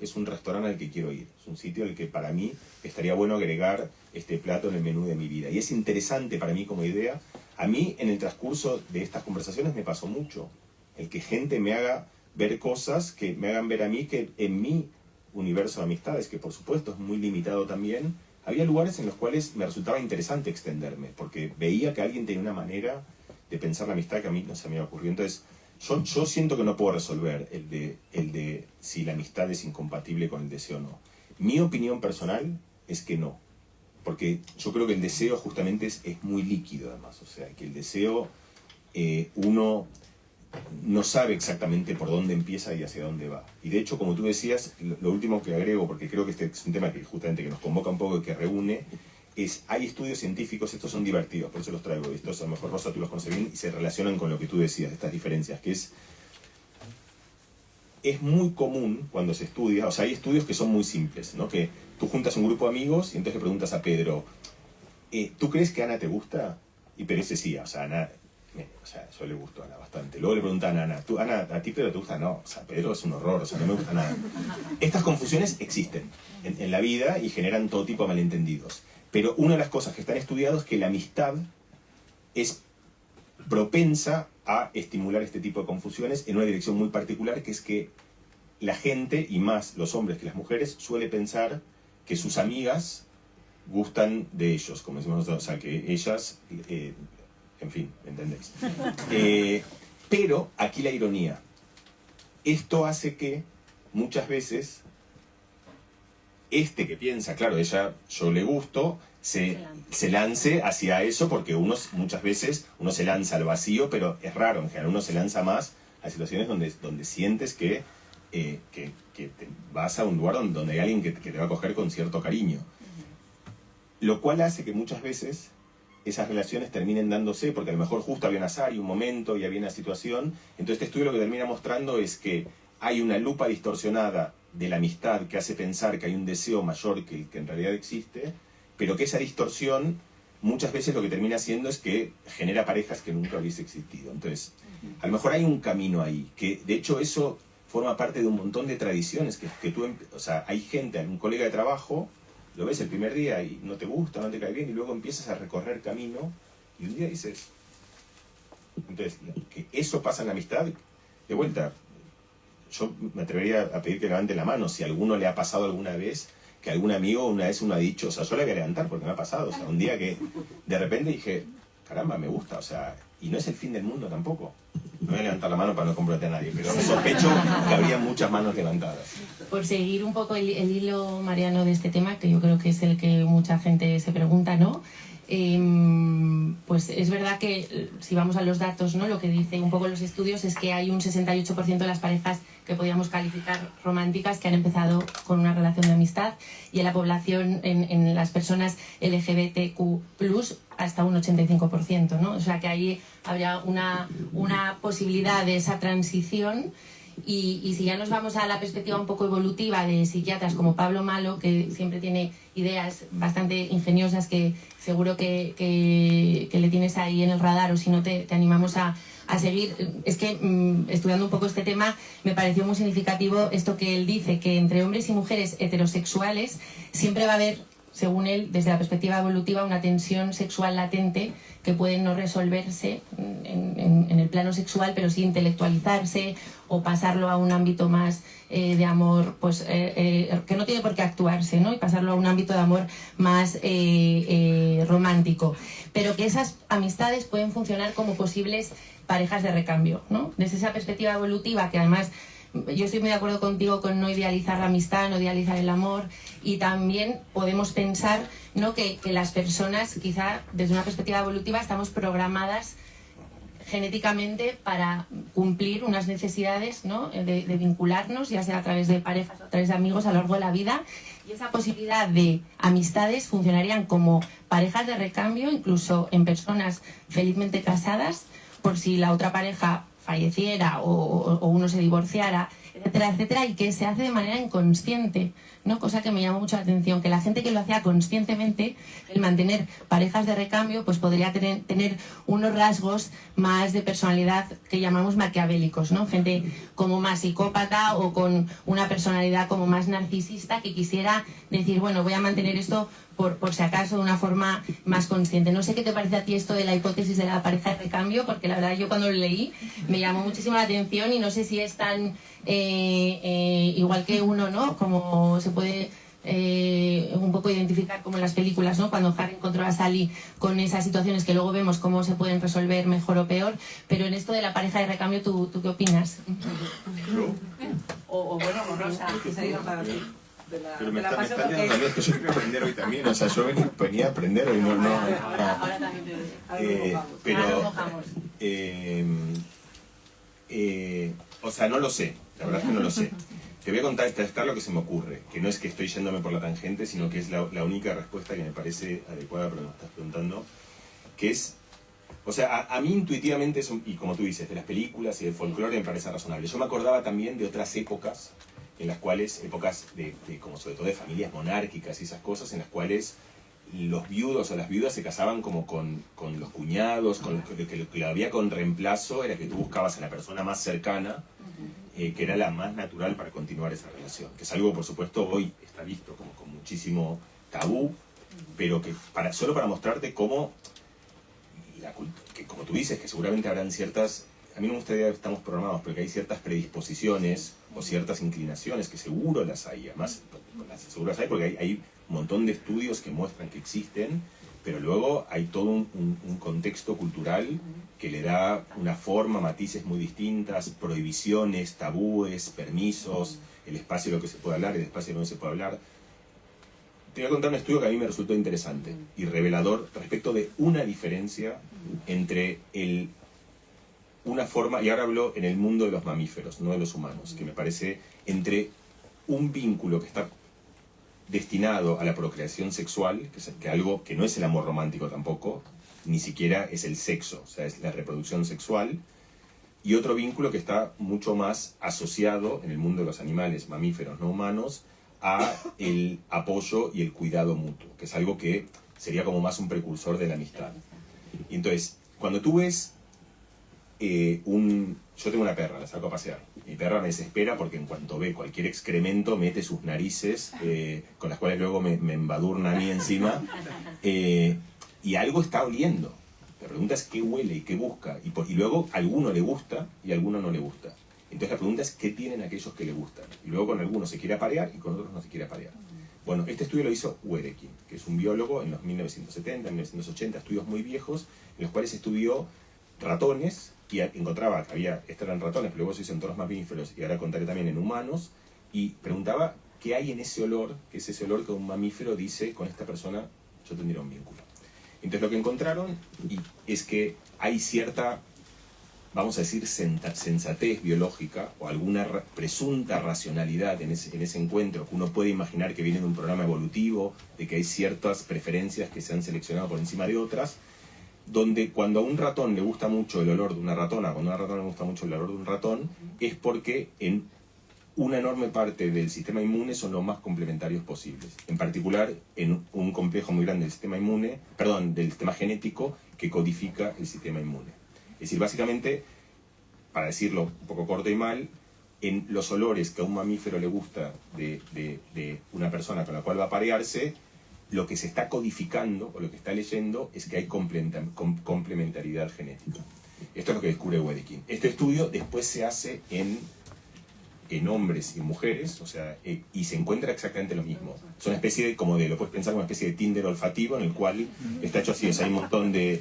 es un restaurante al que quiero ir, es un sitio al que para mí estaría bueno agregar este plato en el menú de mi vida. Y es interesante para mí como idea. A mí, en el transcurso de estas conversaciones, me pasó mucho el que gente me haga ver cosas que me hagan ver a mí que en mi universo de amistades, que por supuesto es muy limitado también, había lugares en los cuales me resultaba interesante extenderme, porque veía que alguien tenía una manera de pensar la amistad que a mí no se me había ocurrido. Entonces, yo siento que no puedo resolver el de si la amistad es incompatible con el deseo o no. Mi opinión personal es que no. Porque yo creo que el deseo justamente es muy líquido además. O sea, que el deseo uno no sabe exactamente por dónde empieza y hacia dónde va. Y de hecho, como tú decías, lo último que agrego, porque creo que este es un tema que justamente que nos convoca un poco y que reúne, hay estudios científicos, estos son divertidos, por eso los traigo, estos a lo mejor Rosa tú los conoces bien y se relacionan con lo que tú decías, estas diferencias, que es muy común cuando se estudia, o sea, hay estudios que son muy simples, ¿no? Que tú juntas un grupo de amigos y entonces le preguntas a Pedro, ¿tú crees que Ana te gusta? Y Pedro dice sí, o sea, Ana, yo le gusto a Ana bastante. Luego le preguntan a Ana, Ana, ¿a ti Pedro te gusta? No, o sea, Pedro es un horror, o sea, no me gusta nada. Estas confusiones existen en la vida y generan todo tipo de malentendidos. Pero una de las cosas que están estudiadas es que la amistad es propensa a estimular este tipo de confusiones en una dirección muy particular, que es que la gente, y más los hombres que las mujeres, suele pensar que sus amigas gustan de ellos, como decimos nosotros, o sea, que ellas, en fin, ¿entendéis? Pero aquí la ironía. Esto hace que muchas veces que piensa, claro, yo le gusto, se lance hacia eso, porque muchas veces uno se lanza al vacío, pero es raro, en general uno se lanza más a situaciones donde sientes que te vas a un lugar donde hay alguien que te va a coger con cierto cariño. Lo cual hace que muchas veces esas relaciones terminen dándose, porque a lo mejor justo había un azar y un momento y había una situación. Entonces este estudio lo que termina mostrando es que hay una lupa distorsionada de la amistad que hace pensar que hay un deseo mayor que el que en realidad existe, pero que esa distorsión muchas veces lo que termina haciendo es que genera parejas que nunca hubiese existido. Entonces, a lo mejor hay un camino ahí, que de hecho eso forma parte de un montón de tradiciones, que tú, o sea, hay gente, un colega de trabajo, lo ves el primer día y no te gusta, no te cae bien, y luego empiezas a recorrer camino, y un día dices... Entonces, que eso pasa en la amistad, de vuelta, yo me atrevería a pedir que levante la mano, si a alguno le ha pasado alguna vez, que algún amigo una vez uno ha dicho, o sea, yo le voy a levantar porque me ha pasado, o sea, un día que de repente dije, caramba, me gusta, o sea, y no es el fin del mundo tampoco. No voy a levantar la mano para no comprometer a nadie, pero sospecho que habría muchas manos levantadas. Por seguir un poco el hilo, Mariano, de este tema, que yo creo que es el que mucha gente se pregunta, ¿no? Pues es verdad que si vamos a los datos, ¿no? Lo que dicen un poco los estudios es que hay un 68% de las parejas que podríamos calificar románticas que han empezado con una relación de amistad, y en la población, en las personas LGBTQ+, hasta un 85%, ¿no? O sea que ahí habría una posibilidad de esa transición. Y si ya nos vamos a la perspectiva un poco evolutiva de psiquiatras como Pablo Malo, que siempre tiene ideas bastante ingeniosas que seguro que le tienes ahí en el radar, o si no te animamos a seguir. Es que estudiando un poco este tema me pareció muy significativo esto que él dice, que entre hombres y mujeres heterosexuales siempre va a haber, según él, desde la perspectiva evolutiva, una tensión sexual latente que puede no resolverse en el plano sexual, pero sí intelectualizarse o pasarlo a un ámbito más de amor, pues que no tiene por qué actuarse, ¿no? Y pasarlo a un ámbito de amor más romántico. Pero que esas amistades pueden funcionar como posibles parejas de recambio, ¿no? Desde esa perspectiva evolutiva, que además... Yo estoy muy de acuerdo contigo con no idealizar la amistad, no idealizar el amor, y también podemos pensar, ¿no? que las personas, quizá desde una perspectiva evolutiva, estamos programadas genéticamente para cumplir unas necesidades, ¿no? de vincularnos, ya sea a través de parejas o a través de amigos a lo largo de la vida, y esa posibilidad de amistades funcionarían como parejas de recambio, incluso en personas felizmente casadas, por si la otra pareja falleciera o uno se divorciara, etcétera, etcétera, y que se hace de manera inconsciente, ¿no? Cosa que me llamó mucho la atención, que la gente que lo hacía conscientemente, el mantener parejas de recambio, pues podría tener unos rasgos más de personalidad que llamamos maquiavélicos, ¿no? Gente como más psicópata o con una personalidad como más narcisista, que quisiera decir, bueno, voy a mantener esto por si acaso de una forma más consciente. No sé qué te parece a ti esto de la hipótesis de la pareja de recambio, porque la verdad yo cuando lo leí me llamó muchísimo la atención, y no sé si es tan igual que uno, ¿no? Como se puede un poco identificar como en las películas, ¿no? Cuando Harry encontró a Sally con esas situaciones que luego vemos cómo se pueden resolver mejor o peor, pero en esto de la pareja de recambio, ¿tú qué opinas? O bueno, Rosa, que se diga para ti. Pero me está dando también, que yo quiero aprender hoy también, o sea, yo venía a aprender hoy, no. Ahora también te pero, o sea, no lo sé, la verdad es que no lo sé. Te voy a contestar lo que se me ocurre, que no es que estoy yéndome por la tangente, sino que es la única respuesta que me parece adecuada para lo que me estás preguntando, que es, o sea, a mí intuitivamente, y como tú dices, de las películas y del folclore me parece razonable. Yo me acordaba también de otras épocas, en las cuales, épocas de como sobre todo de familias monárquicas y esas cosas, en las cuales los viudos o las viudas se casaban como con los cuñados, que lo que había con reemplazo era que tú buscabas a la persona más cercana, que era la más natural para continuar esa relación, que es algo, por supuesto, hoy está visto como con muchísimo tabú, pero que solo para mostrarte cómo, que como tú dices, que seguramente habrán ciertas a mí no me gustaría que estamos programados, pero que hay ciertas predisposiciones o ciertas inclinaciones, que seguro las hay, además, seguro las hay porque hay un montón de estudios que muestran que existen, pero luego hay todo un contexto cultural que le da una forma, matices muy distintas, prohibiciones, tabúes, permisos, el espacio de lo que se puede hablar, el espacio de lo que no se puede hablar. Te voy a contar un estudio que a mí me resultó interesante y revelador respecto de una diferencia entre una forma, y ahora hablo en el mundo de los mamíferos, no de los humanos, que me parece entre un vínculo que está destinado a la procreación sexual, que algo que no es el amor romántico tampoco, ni siquiera es el sexo, o sea, es la reproducción sexual, y otro vínculo que está mucho más asociado en el mundo de los animales, mamíferos no humanos, a el apoyo y el cuidado mutuo, que es algo que sería como más un precursor de la amistad. Y entonces, cuando tú ves yo tengo una perra, la saco a pasear. Mi perra me desespera porque en cuanto ve cualquier excremento mete sus narices, con las cuales luego me embadurna a mí encima, y algo está oliendo. La pregunta es qué huele y qué busca, y luego a alguno le gusta y a alguno no le gusta. Entonces la pregunta es qué tienen aquellos que le gustan. Y luego con algunos se quiere aparear y con otros no se quiere aparear. Bueno, este estudio lo hizo Wedekind, que es un biólogo en los 1970, 1980, estudios muy viejos, en los cuales estudió ratones, y encontraba que estos eran ratones, pero luego se hizo en todos los mamíferos, y ahora contaré también en humanos, y preguntaba qué hay en ese olor, que es ese olor que un mamífero dice, con esta persona yo tendría un vínculo. Entonces lo que encontraron es que hay cierta, vamos a decir, sensatez biológica, o alguna presunta racionalidad en ese encuentro, que uno puede imaginar que viene de un programa evolutivo, de que hay ciertas preferencias que se han seleccionado por encima de otras, donde cuando a un ratón le gusta mucho el olor de una ratona, cuando a una ratona le gusta mucho el olor de un ratón, es porque en una enorme parte del sistema inmune son lo más complementarios posibles. En particular, en un complejo muy grande del sistema del sistema genético que codifica el sistema inmune. Es decir, básicamente, para decirlo un poco corto y mal, en los olores que a un mamífero le gusta de una persona con la cual va a parearse, lo que se está codificando o lo que está leyendo es que hay complementariedad genética. Esto es lo que descubre Wedekind. Este estudio después se hace en hombres y mujeres, o sea, y se encuentra exactamente lo mismo. Es una especie de, lo puedes pensar como una especie de Tinder olfativo en el cual está hecho así, o sea, hay un montón de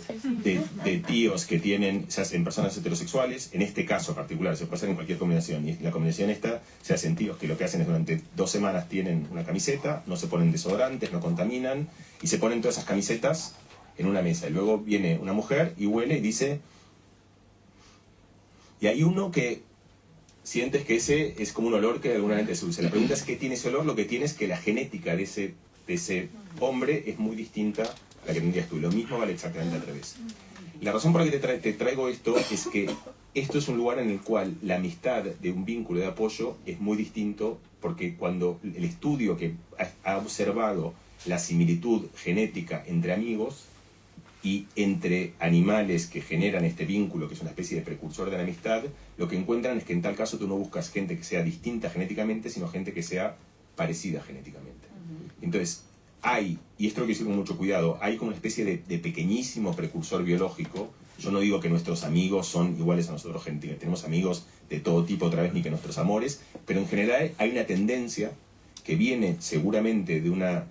tíos que se hacen personas heterosexuales, en este caso particular, se puede hacer en cualquier combinación, y la combinación esta se hacen tíos que lo que hacen es durante 2 semanas tienen una camiseta, no se ponen desodorantes, no contaminan, y se ponen todas esas camisetas en una mesa, y luego viene una mujer y huele y dice, y hay uno que sientes que ese es como un olor que de alguna manera te seduce. La pregunta es qué tiene ese olor. Lo que tiene es que la genética de ese hombre es muy distinta a la que tendrías tú. Lo mismo vale exactamente al revés. La razón por la que te traigo esto es que esto es un lugar en el cual la amistad de un vínculo de apoyo es muy distinto, porque cuando el estudio que ha observado la similitud genética entre amigos y entre animales que generan este vínculo, que es una especie de precursor de la amistad, lo que encuentran es que en tal caso tú no buscas gente que sea distinta genéticamente, sino gente que sea parecida genéticamente. Entonces, y esto lo que decir con mucho cuidado, hay como una especie de pequeñísimo precursor biológico. Yo no digo que nuestros amigos son iguales a nosotros genéticamente, tenemos amigos de todo tipo otra vez, ni que nuestros amores, pero en general hay una tendencia que viene seguramente de una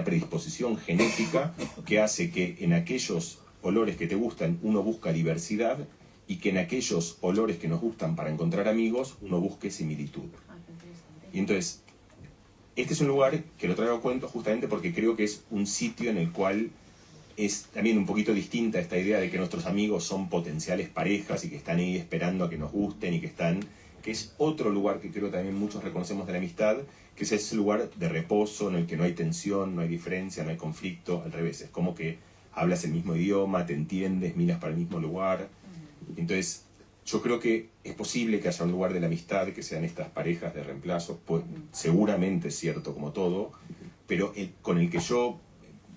predisposición genética que hace que en aquellos olores que te gustan uno busca diversidad, y que en aquellos olores que nos gustan para encontrar amigos uno busque similitud. Y entonces, este es un lugar que lo traigo a cuento justamente porque creo que es un sitio en el cual es también un poquito distinta esta idea de que nuestros amigos son potenciales parejas y que están ahí esperando a que nos gusten, y que es otro lugar que creo también muchos reconocemos de la amistad, que es ese lugar de reposo en el que no hay tensión, no hay diferencia, no hay conflicto, al revés, es como que hablas el mismo idioma, te entiendes, miras para el mismo lugar. Entonces, yo creo que es posible que haya un lugar de la amistad que sean estas parejas de reemplazo, pues, seguramente es cierto como todo, pero con el que yo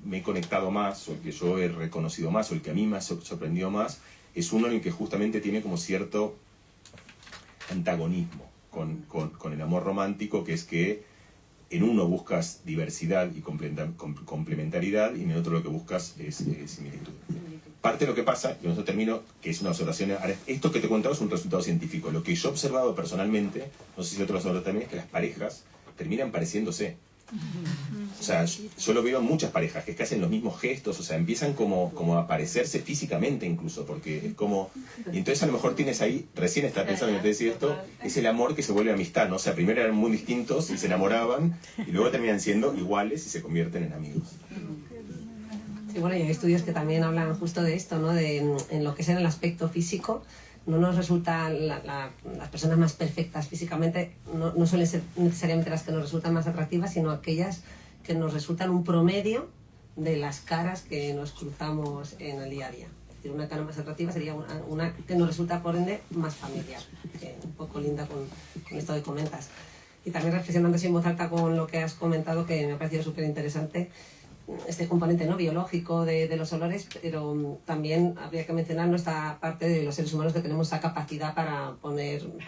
me he conectado más, o el que yo he reconocido más, o el que a mí me ha sorprendido más, es uno en el que justamente tiene como cierto antagonismo con el amor romántico, que es que en uno buscas diversidad y complementariedad, y en el otro lo que buscas es similitud. parte de lo que pasa, y con esto termino, que es una observación, ahora, esto que te he contado es un resultado científico. Lo que yo he observado personalmente, no sé si otros lo observan también, es que las parejas terminan pareciéndose. O sea, yo lo veo en muchas parejas que hacen los mismos gestos, o sea, empiezan como a parecerse físicamente incluso, porque es como... Y entonces a lo mejor tienes ahí, recién estaba pensando en te decía esto, es el amor que se vuelve amistad, ¿no? O sea, primero eran muy distintos y se enamoraban, y luego terminan siendo iguales y se convierten en amigos. Sí, bueno, y hay estudios que también hablan justo de esto, ¿no? En lo que es en el aspecto físico, no nos resultan las personas más perfectas físicamente, no suelen ser necesariamente las que nos resultan más atractivas, sino aquellas que nos resultan un promedio de las caras que nos cruzamos en el día a día. Es decir, una cara más atractiva sería una que nos resulta, por ende, más familiar, que un poco linda con esto que comentas. Y también reflexionando así en voz alta con lo que has comentado, que me ha parecido súper interesante, este componente, ¿no?, biológico de los olores, pero también habría que mencionar nuestra parte de los seres humanos que tenemos esa capacidad para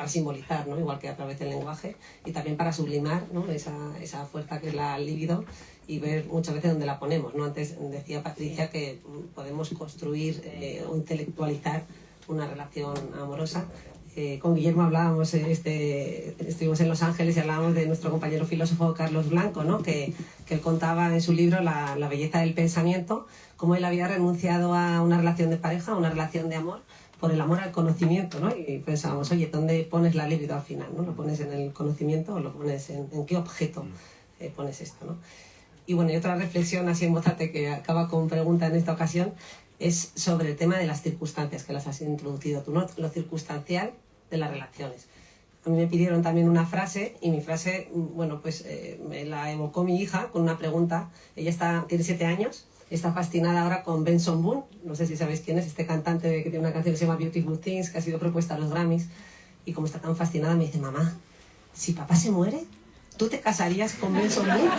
simbolizar, ¿no?, igual que a través del lenguaje, y también para sublimar, ¿no?, esa fuerza que es la libido, y ver muchas veces dónde la ponemos, ¿no? Antes decía Patricia que podemos construir o intelectualizar una relación amorosa. Con Guillermo hablábamos, estuvimos en Los Ángeles y hablábamos de nuestro compañero filósofo Carlos Blanco, ¿no? que él contaba en su libro la belleza del pensamiento, cómo él había renunciado a una relación de pareja, a una relación de amor, por el amor al conocimiento, ¿no? Y pensábamos, oye, ¿dónde pones la libido al final, ¿no? ¿Lo pones en el conocimiento o lo pones en qué objeto pones esto, ¿no? Y bueno, y otra reflexión así en voz alta que acaba con pregunta en esta ocasión es sobre el tema de las circunstancias, que las has introducido tú, ¿no? Lo circunstancial de las relaciones. A mí me pidieron también una frase, y mi frase, bueno, pues me la evocó mi hija con una pregunta. Ella tiene 7 años, está fascinada ahora con Benson Boone, no sé si sabéis quién es, este cantante que tiene una canción que se llama Beautiful Things, que ha sido propuesta a los Grammys, y como está tan fascinada me dice, mamá, si papá se muere, ¿tú te casarías con Benson Boone?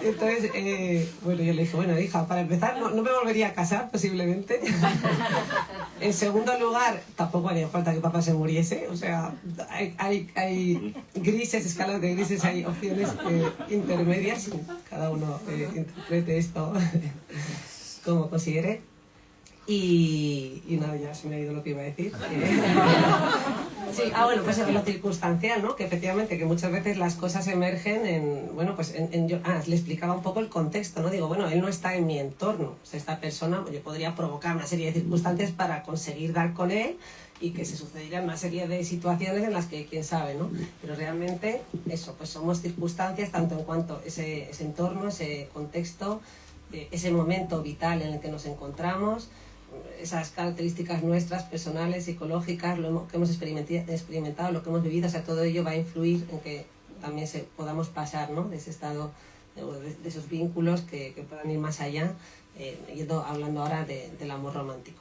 Entonces, bueno, yo le dije, bueno, hija, para empezar, no me volvería a casar, posiblemente. En segundo lugar, tampoco haría falta que papá se muriese. O sea, hay grises, escalas de grises, hay opciones intermedias. Cada uno interprete esto como considere. Y nada, ya se me ha ido lo que iba a decir. Sí, bueno, pues lo circunstancial, ¿no? Que efectivamente, que muchas veces las cosas emergen le explicaba un poco el contexto, ¿no? Digo, bueno, él no está en mi entorno. O sea, esta persona, yo podría provocar una serie de circunstancias para conseguir dar con él y que se sucedieran una serie de situaciones en las que quién sabe, ¿no? Pero realmente, eso, pues somos circunstancias tanto en cuanto ese entorno, ese contexto, ese momento vital en el que nos encontramos, esas características nuestras, personales, psicológicas, lo que hemos experimentado, lo que hemos vivido, o sea, todo ello va a influir en que también podamos pasar, ¿no?, de ese estado, de esos vínculos que puedan ir más allá, hablando ahora del amor romántico.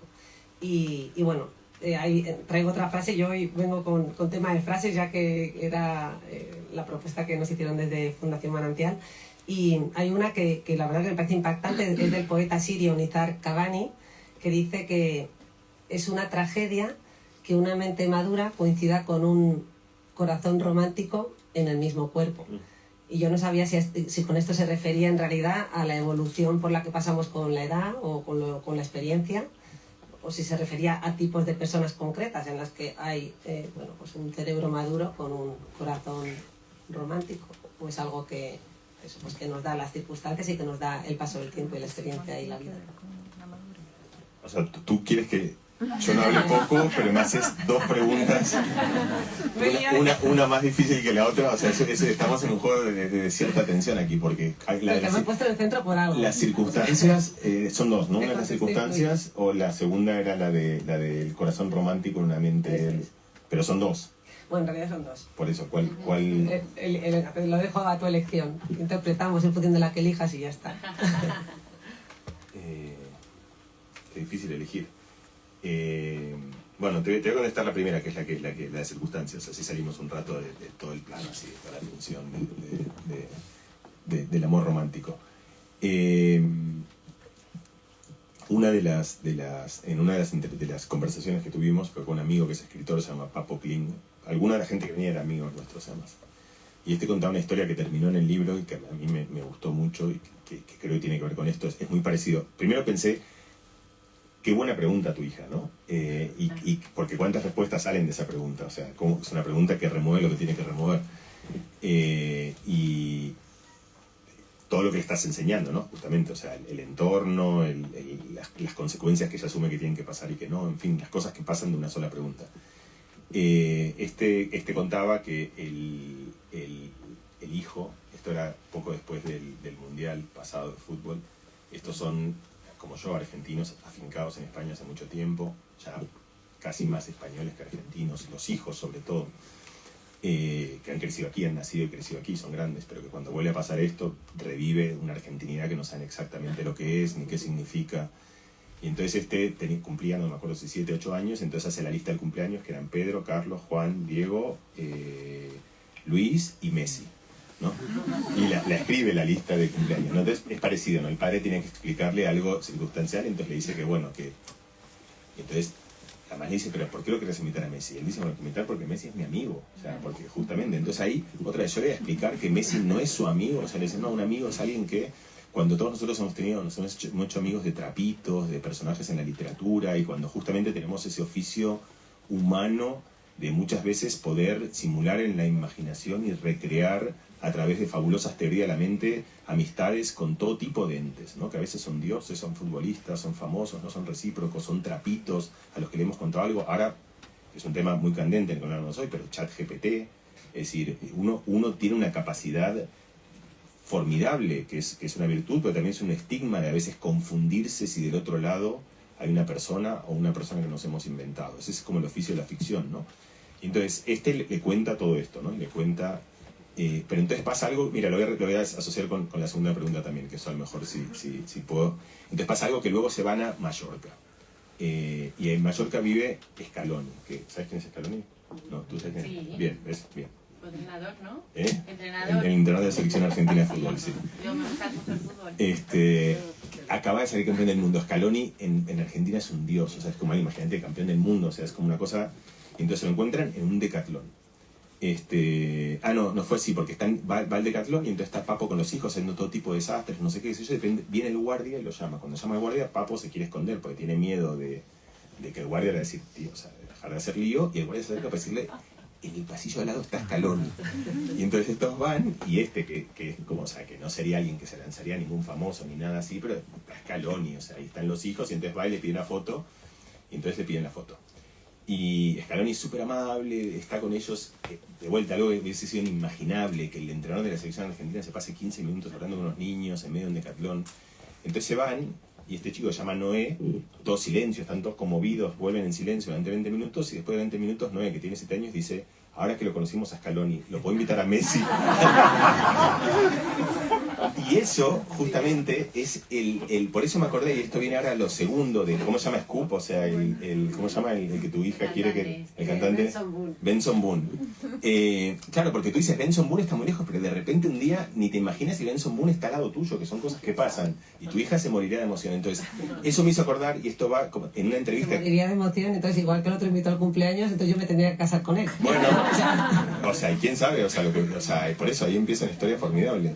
Y bueno, traigo otra frase, yo hoy vengo con tema de frases, ya que era la propuesta que nos hicieron desde Fundación Manantial, y hay una que la verdad que me parece impactante, es del poeta sirio Nizar Qabbani, que dice que es una tragedia que una mente madura coincida con un corazón romántico en el mismo cuerpo. Y yo no sabía si con esto se refería en realidad a la evolución por la que pasamos con la edad o con la experiencia, o si se refería a tipos de personas concretas en las que hay pues un cerebro maduro con un corazón romántico, o es algo que nos da las circunstancias y que nos da el paso del tiempo y la experiencia y la vida. O sea, tú quieres que yo no hable poco, pero me haces 2 preguntas, una más difícil que la otra. O sea, estamos en un juego de cierta tensión aquí, porque me he puesto en el centro por algo. Las circunstancias son 2, ¿no? Una de las circunstancias, o la segunda era la del corazón romántico en una mente, pero son 2. Bueno, en realidad son 2. Por eso, ¿cuál? Lo dejo a tu elección. Interpretamos en función de la que elijas y ya está. Qué difícil elegir. Bueno, te voy a contestar la primera, que es la de circunstancias. Así salimos un rato de todo el plano, así, de toda la función del amor romántico. Una de las conversaciones que tuvimos fue con un amigo que es escritor, se llama Papo Kling. Alguna de la gente que venía era amigos nuestros, además. Y contaba una historia que terminó en el libro y que a mí me gustó mucho y que creo que tiene que ver con esto. Es muy parecido. Primero pensé qué buena pregunta tu hija, ¿no? Y porque cuántas respuestas salen de esa pregunta, o sea, es una pregunta que remueve lo que tiene que remover. Y todo lo que estás enseñando, ¿no? Justamente, o sea, el entorno, las consecuencias que ella asume que tienen que pasar y que no, en fin, las cosas que pasan de una sola pregunta. Este contaba que el hijo, esto era poco después del Mundial pasado de fútbol, estos son, como yo, argentinos afincados en España hace mucho tiempo, ya casi más españoles que argentinos, los hijos sobre todo, que han crecido aquí, han nacido y crecido aquí, son grandes, pero que cuando vuelve a pasar esto, revive una argentinidad que no saben exactamente lo que es, ni qué significa. Y entonces cumplía, no me acuerdo si 7, 8 años, entonces hace la lista del cumpleaños, que eran Pedro, Carlos, Juan, Diego, Luis y Messi, ¿no? Y la escribe la lista de cumpleaños, ¿no? Entonces es parecido, ¿no? El padre tiene que explicarle algo circunstancial, entonces le dice que bueno, que... Entonces la madre le dice, pero ¿por qué lo querés invitar a Messi? Y él dice, bueno, invitar porque Messi es mi amigo, o sea, porque justamente, entonces ahí, otra vez, yo le voy a explicar que Messi no es su amigo, o sea, le dice, no, un amigo es alguien que... Cuando todos nosotros nos hemos hecho amigos de trapitos, de personajes en la literatura, y cuando justamente tenemos ese oficio humano de muchas veces poder simular en la imaginación y recrear a través de fabulosas teorías de la mente amistades con todo tipo de entes, ¿no? Que a veces son dioses, son futbolistas, son famosos, no son recíprocos, son trapitos a los que le hemos contado algo. Ahora es un tema muy candente en el que hablamos hoy, pero ChatGPT, es decir, uno tiene una capacidad formidable, que es una virtud, pero también es un estigma de a veces confundirse si del otro lado hay una persona o una persona que nos hemos inventado. Ese es como el oficio de la ficción, ¿no? Y entonces, le cuenta todo esto, ¿no? Le cuenta... pero entonces pasa algo, mira, lo voy a asociar con la segunda pregunta también, que eso a lo mejor si puedo. Entonces pasa algo que luego se van a Mallorca. Y en Mallorca vive Scaloni. ¿Sabes quién es Scaloni? No, ¿tú sabes quién es? Sí. Bien, ¿ves? Bien. Entrenador, ¿no? Entrenador. El entrenador de la selección argentina de fútbol, sí. Yo me gusta mucho el fútbol. Acaba de salir campeón del mundo. Scaloni en Argentina es un dios, o sea, es como alguien, imagínate, campeón del mundo, o sea, es como una cosa... Entonces lo encuentran en un decatlón. No fue así, porque va al decatlón y entonces está Papo con los hijos haciendo todo tipo de desastres, no sé qué, viene el guardia y lo llama. Cuando llama al guardia, Papo se quiere esconder porque tiene miedo de que el guardia le va a decir, tío, o sea, dejar de hacer lío, y el guardia se acerca para decirle, en el pasillo al lado está Scaloni. Y entonces estos van, y que es como, o sea, que no sería alguien que se lanzaría a ningún famoso ni nada así, pero está Scaloni, o sea, ahí están los hijos, y entonces va y le pide una foto, y entonces le piden la foto. Y Scaloni es súper amable, está con ellos, de vuelta, algo que hubiese sido inimaginable, que el entrenador de la selección argentina se pase 15 minutos hablando con unos niños en medio de un decatlón. Entonces se van, y este chico se llama Noé, todo silencio, están todos conmovidos, vuelven en silencio durante 20 minutos, y después de 20 minutos Noé, que tiene 7 años, dice, ahora que lo conocimos a Scaloni, ¿lo puedo invitar a Messi? Y eso, justamente, es por eso me acordé, y esto viene ahora a lo segundo, de cómo se llama Scoop, o sea, ¿cómo se llama el que tu hija quiere que... El cantante... Benson Boone. Claro, porque tú dices, Benson Boone está muy lejos, pero de repente un día ni te imaginas si Benson Boone está al lado tuyo, que son cosas que pasan, y tu hija se moriría de emoción. Entonces, eso me hizo acordar, y esto va como en una entrevista... Se moriría de emoción, entonces igual que el otro invitó al cumpleaños, entonces yo me tendría que casar con él. Bueno, o sea, y quién sabe, o sea, por eso ahí empieza una historia formidable.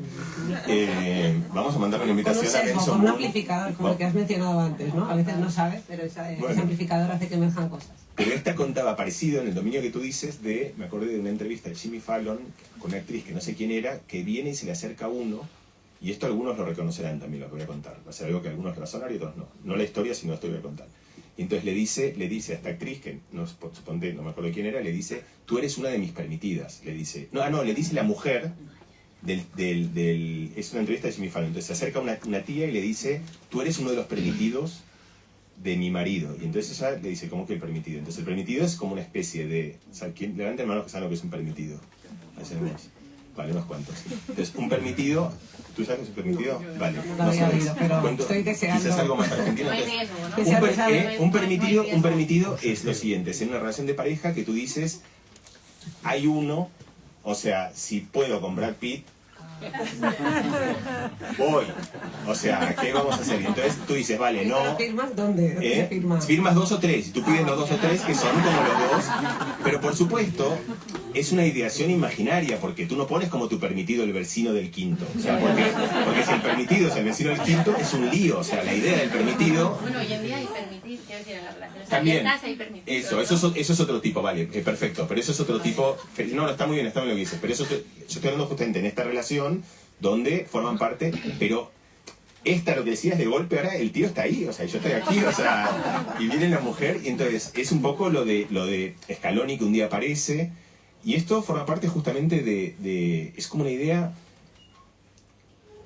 Vamos a mandar una invitación a Benson con un Boone. amplificador, como el que has mencionado antes, ¿no? A veces no sabes, pero ese amplificador hace que emerjan cosas. Pero esta contaba parecido en el dominio que tú dices me acordé de una entrevista de Jimmy Fallon con una actriz que no sé quién era, que viene y se le acerca a uno, y esto algunos lo reconocerán también, lo que voy a contar. Va a ser algo que algunos van a sonar y otros no. No la historia, sino esto que voy a contar. Y entonces le dice a esta actriz, que no me acuerdo quién era, le dice, tú eres una de mis permitidas. Le dice, le dice la mujer es una entrevista de Jimmy Fallon. Entonces se acerca una tía y le dice, tú eres uno de los permitidos de mi marido. Y entonces ella le dice, ¿cómo que el permitido? Entonces el permitido es como una especie de... O sea, levanten manos que saben lo que es un permitido. Hacemos. Vale, unos cuantos. Entonces, un permitido... ¿Tú sabes qué es un permitido? Vale. No lo había oído, pero estoy deseando... Quizás algo más argentino. Un permitido es lo siguiente. Es en una relación de pareja que tú dices, hay uno, o sea, si puedo con Brad Pitt, voy. O sea, ¿qué vamos a hacer? Y entonces tú dices, vale, no. ¿Firmas dónde? Firmas 2 o 3. Y tú pides los 2 o 3 que son como los dos. Pero por supuesto, es una ideación imaginaria, porque tú no pones como tu permitido el vecino del quinto. O sea, porque si el permitido es el vecino del quinto, es un lío. O sea, la idea del permitido... Bueno, hoy en día hay permitir, quiero decir, en las relaciones también, abiertas hay permitir. eso es otro tipo, vale, perfecto. Pero eso es otro tipo... No, está muy bien lo que dices. Pero eso yo estoy hablando justamente en esta relación donde forman parte, pero... Lo que decías de golpe, ahora el tío está ahí, o sea, yo estoy aquí, o sea, y viene la mujer, y entonces es un poco lo de Scaloni que un día aparece, y esto forma parte justamente es como una idea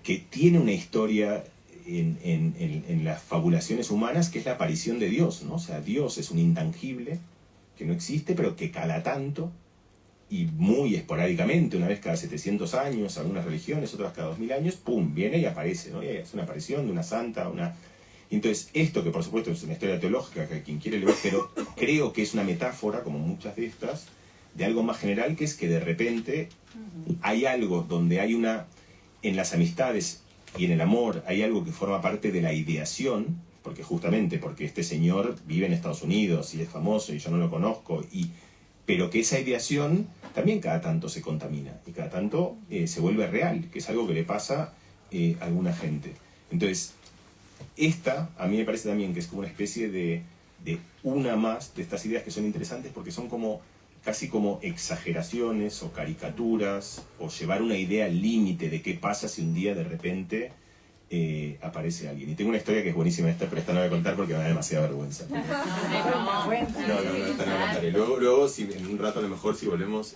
que tiene una historia en las fabulaciones humanas, que es la aparición de Dios, ¿no? O sea, Dios es un intangible que no existe, pero que cada tanto, y muy esporádicamente, una vez cada 700 años, algunas religiones, otras cada 2000 años, ¡pum!, viene y aparece, ¿no? Y es una aparición de una santa, Entonces, esto que por supuesto es una historia teológica, que quien quiere leer, pero creo que es una metáfora, como muchas de estas, de algo más general, que es que de repente hay algo donde hay en las amistades y en el amor, hay algo que forma parte de la ideación, porque este señor vive en Estados Unidos y es famoso y yo no lo conozco, pero que esa ideación también cada tanto se contamina y cada tanto se vuelve real, que es algo que le pasa a alguna gente. Entonces, a mí me parece también que es como una especie de una más de estas ideas que son interesantes porque son casi como exageraciones o caricaturas o llevar una idea al límite de qué pasa si un día de repente aparece alguien. Y tengo una historia que es buenísima pero esta no la voy a contar porque me da demasiada vergüenza. No, esta no la contaré. Luego en un rato a lo mejor si volvemos...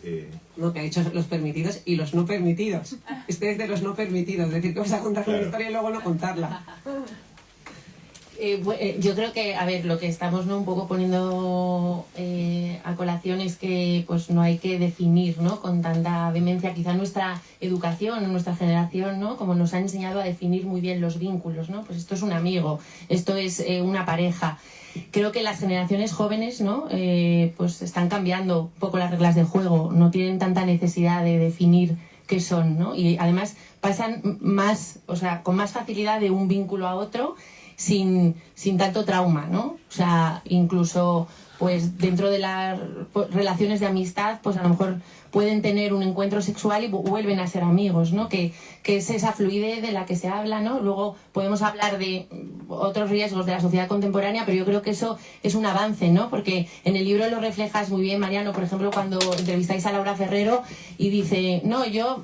No, que ha dicho los permitidos y los no permitidos. Este es de los no permitidos, es decir, que vas a contar una historia y luego no contarla. Yo creo que, a ver, lo que estamos un poco poniendo a colación es que pues no hay que definir, ¿no?, con tanta vehemencia, quizá nuestra educación, nuestra generación, ¿no?, como nos ha enseñado a definir muy bien los vínculos, ¿no? Pues esto es un amigo, esto es una pareja. Creo que las generaciones jóvenes, ¿no?, pues están cambiando un poco las reglas del juego, no tienen tanta necesidad de definir qué son, ¿no? Y además pasan más, o sea, con más facilidad de un vínculo a otro sin tanto trauma, ¿no? O sea, incluso pues dentro de las relaciones de amistad, pues a lo mejor pueden tener un encuentro sexual y vuelven a ser amigos, ¿no? Que es esa fluidez de la que se habla, ¿no? Luego podemos hablar de otros riesgos de la sociedad contemporánea, pero yo creo que eso es un avance, ¿no? Porque en el libro lo reflejas muy bien, Mariano, por ejemplo, cuando entrevistáis a Laura Ferrero y dice, no, yo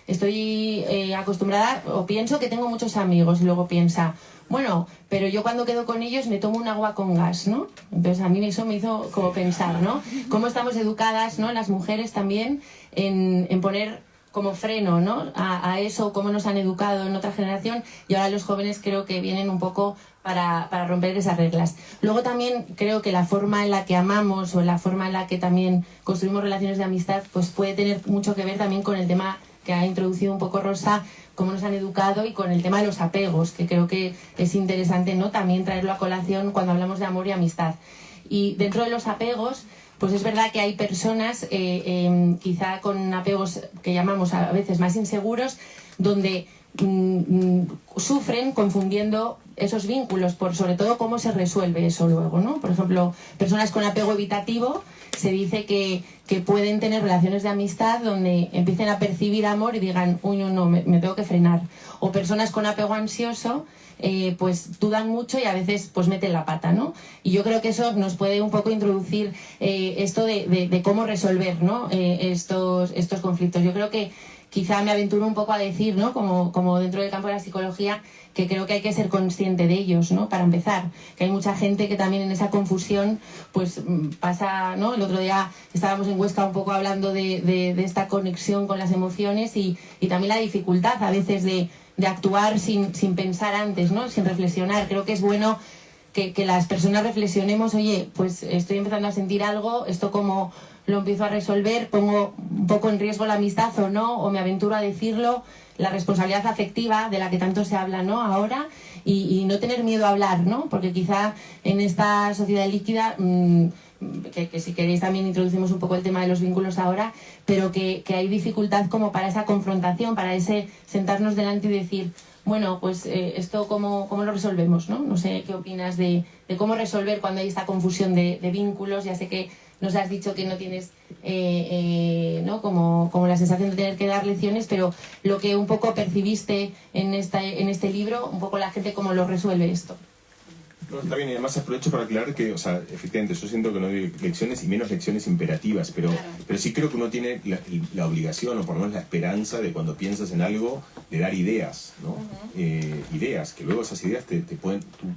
estoy acostumbrada o pienso que tengo muchos amigos, y luego piensa, bueno, pero yo cuando quedo con ellos me tomo un agua con gas, ¿no? Entonces a mí eso me hizo como pensar, ¿no? Cómo estamos educadas, ¿no?, las mujeres también en poner como freno, ¿no?, a eso, cómo nos han educado en otra generación, y ahora los jóvenes creo que vienen un poco para romper esas reglas. Luego también creo que la forma en la que amamos o la forma en la que también construimos relaciones de amistad pues puede tener mucho que ver también con el tema que ha introducido un poco Rosa, cómo nos han educado, y con el tema de los apegos, que creo que es interesante, ¿no?, también traerlo a colación cuando hablamos de amor y amistad. Y dentro de los apegos, pues es verdad que hay personas quizá con apegos que llamamos a veces más inseguros, donde sufren confundiendo esos vínculos por sobre todo cómo se resuelve eso luego, ¿no? Por ejemplo, personas con apego evitativo, se dice que pueden tener relaciones de amistad donde empiecen a percibir amor y digan, uy, no, me tengo que frenar. O personas con apego ansioso, pues dudan mucho y a veces pues meten la pata, ¿no? Y yo creo que eso nos puede un poco introducir esto de cómo resolver, ¿no?, estos conflictos. Yo creo que quizá me aventuro un poco a decir, ¿no?, como dentro del campo de la psicología, que creo que hay que ser consciente de ellos, ¿no?, para empezar. Que hay mucha gente que también en esa confusión pues pasa, ¿no? El otro día estábamos en Huesca un poco hablando de esta conexión con las emociones y también la dificultad a veces de actuar sin pensar antes, ¿no?, sin reflexionar. Creo que es bueno que las personas reflexionemos, oye, pues estoy empezando a sentir algo, esto cómo lo empiezo a resolver, pongo un poco en riesgo la amistad o no, o me aventuro a decirlo, la responsabilidad afectiva de la que tanto se habla, ¿no?, ahora, y no tener miedo a hablar, ¿no?, porque quizá en esta sociedad líquida, que si queréis también introducimos un poco el tema de los vínculos ahora, pero que hay dificultad como para esa confrontación, para ese sentarnos delante y decir, bueno, pues esto cómo lo resolvemos, ¿no? No sé qué opinas de cómo resolver cuando hay esta confusión de vínculos. Ya sé que nos has dicho que no tienes ¿no? Como la sensación de tener que dar lecciones, pero lo que un poco percibiste en este libro, un poco la gente cómo lo resuelve esto. No, está bien, y además aprovecho para aclarar que, o sea, efectivamente, yo siento que no doy lecciones y menos lecciones imperativas, pero sí creo que uno tiene la obligación, o por lo menos la esperanza de cuando piensas en algo, de dar ideas, ¿no? Ideas, que luego esas ideas tú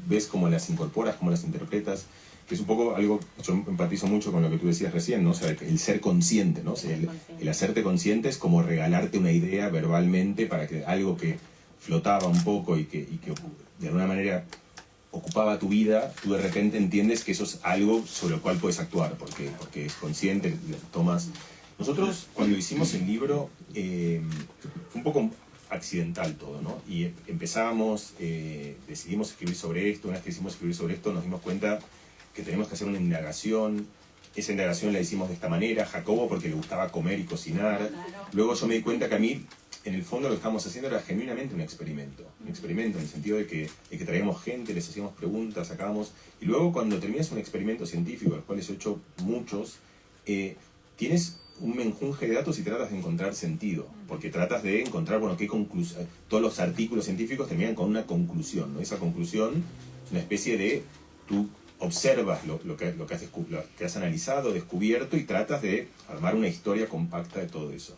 ves cómo las incorporas, cómo las interpretas, que es un poco algo, yo empatizo mucho con lo que tú decías recién, ¿no? O sea, el ser consciente, ¿no? O sea, el hacerte consciente es como regalarte una idea verbalmente para que algo que flotaba un poco y que de alguna manera ocupaba tu vida, tú de repente entiendes que eso es algo sobre lo cual puedes actuar, porque es consciente, tomas... Nosotros, cuando hicimos el libro, fue un poco accidental todo, ¿no? Y empezábamos, decidimos escribir sobre esto. Una vez que decidimos escribir sobre esto, nos dimos cuenta que teníamos que hacer una indagación. Esa indagación la hicimos de esta manera, Jacobo porque le gustaba comer y cocinar. Luego yo me di cuenta que a mí, en el fondo, lo que estábamos haciendo era genuinamente un experimento en el sentido de que traíamos gente, les hacíamos preguntas, sacábamos... Y luego cuando terminas un experimento científico, de los cuales he hecho muchos, tienes un menjunje de datos y tratas de encontrar sentido, porque tratas de encontrar, bueno, qué conclusión... Todos los artículos científicos terminan con una conclusión, ¿no? Esa conclusión es una especie de... Tú observas lo que has analizado, descubierto, y tratas de armar una historia compacta de todo eso.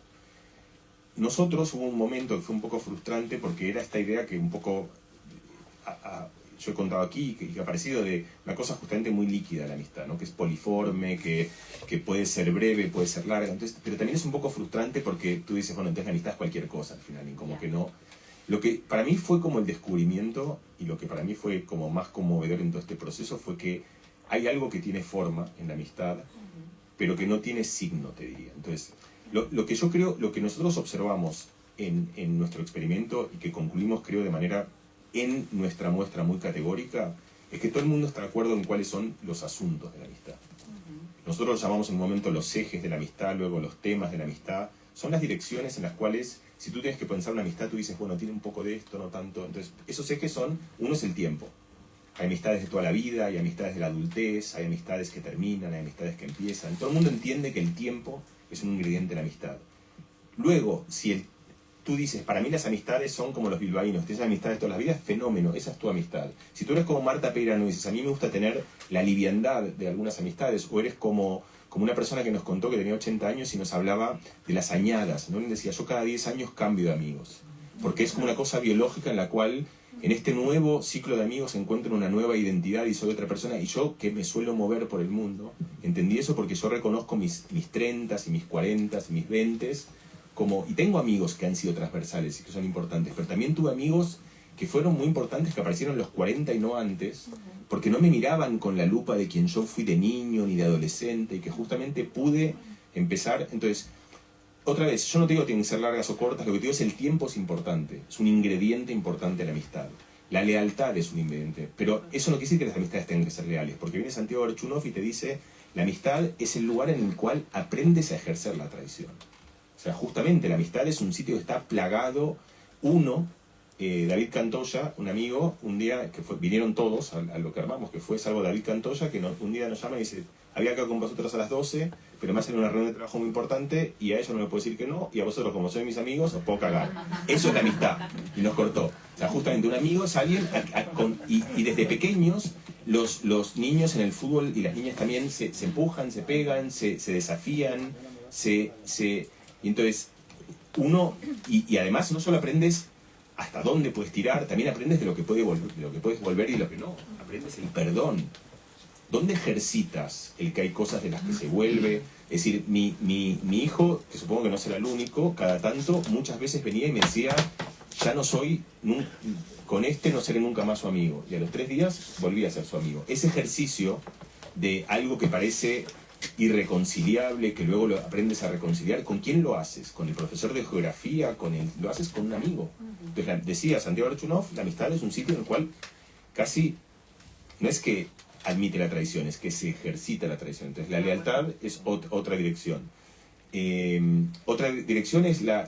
Nosotros hubo un momento que fue un poco frustrante porque era esta idea que un poco yo he contado aquí y que ha parecido de una cosa justamente muy líquida la amistad, ¿no? Que es poliforme, que puede ser breve, puede ser larga, entonces, pero también es un poco frustrante porque tú dices, bueno, entonces la amistad es cualquier cosa al final, y como que no. Lo que para mí fue como el descubrimiento, y lo que para mí fue como más conmovedor en todo este proceso, fue que hay algo que tiene forma en la amistad, pero que no tiene signo, te diría. Entonces, lo que yo creo, lo que nosotros observamos en nuestro experimento y que concluimos, creo, de manera en nuestra muestra muy categórica, es que todo el mundo está de acuerdo en cuáles son los asuntos de la amistad. Nosotros los llamamos en un momento los ejes de la amistad, luego los temas de la amistad. Son las direcciones en las cuales, si tú tienes que pensar una amistad, tú dices, bueno, tiene un poco de esto, no tanto. Entonces, esos ejes son, uno es el tiempo. Hay amistades de toda la vida, hay amistades de la adultez, hay amistades que terminan, hay amistades que empiezan. Todo el mundo entiende que el tiempo es un ingrediente de la amistad. Luego, si tú dices, para mí las amistades son como los bilbaínos, tienes amistades de toda la vida, fenómeno, esa es tu amistad. Si tú eres como Marta Peirano y dices, a mí me gusta tener la liviandad de algunas amistades, o eres como una persona que nos contó que tenía 80 años y nos hablaba de las añadas, ¿no? Y decía, yo cada 10 años cambio de amigos, porque es como una cosa biológica en la cual en este nuevo ciclo de amigos encuentro una nueva identidad y soy otra persona, y yo que me suelo mover por el mundo, entendí eso porque yo reconozco mis 30s y mis 40s y mis 20s, y tengo amigos que han sido transversales y que son importantes, pero también tuve amigos que fueron muy importantes, que aparecieron en los 40 y no antes, porque no me miraban con la lupa de quien yo fui de niño ni de adolescente, y que justamente pude empezar. Entonces, otra vez, yo no te digo que tienen que ser largas o cortas, lo que te digo es el tiempo es importante, es un ingrediente importante de la amistad. La lealtad es un ingrediente, pero eso no quiere decir que las amistades tengan que ser leales, porque viene Santiago Archunov y te dice, la amistad es el lugar en el cual aprendes a ejercer la traición. O sea, justamente la amistad es un sitio que está plagado. David Cantoya, un amigo, un día que vinieron todos a lo que armamos, que fue salvo David Cantoya, que un día nos llama y dice, había que con vosotros a las 12, pero me hacen una reunión de trabajo muy importante y a ellos no me puedo decir que no, y a vosotros, como sois mis amigos, os puedo cagar. Eso es la amistad. Y nos cortó. O sea, justamente un amigo es alguien, y desde pequeños, los niños en el fútbol y las niñas también se empujan, se pegan, se desafían, y entonces uno, y además no solo aprendes hasta dónde puedes tirar, también aprendes de lo que puedes volver y lo que no. Aprendes el perdón. ¿Dónde ejercitas el que hay cosas de las que se vuelve? Es decir, mi hijo, que supongo que no será el único, cada tanto, muchas veces venía y me decía, ya no soy, con este no seré nunca más su amigo. Y a los 3 días volví a ser su amigo. Ese ejercicio de algo que parece irreconciliable, que luego lo aprendes a reconciliar, ¿con quién lo haces? ¿Con el profesor de geografía? Lo haces con un amigo. Entonces, decía Santiago Archunov, la amistad es un sitio en el cual casi no es que admite la traición, es que se ejercita la traición. Entonces la lealtad es otra dirección. Otra dirección es la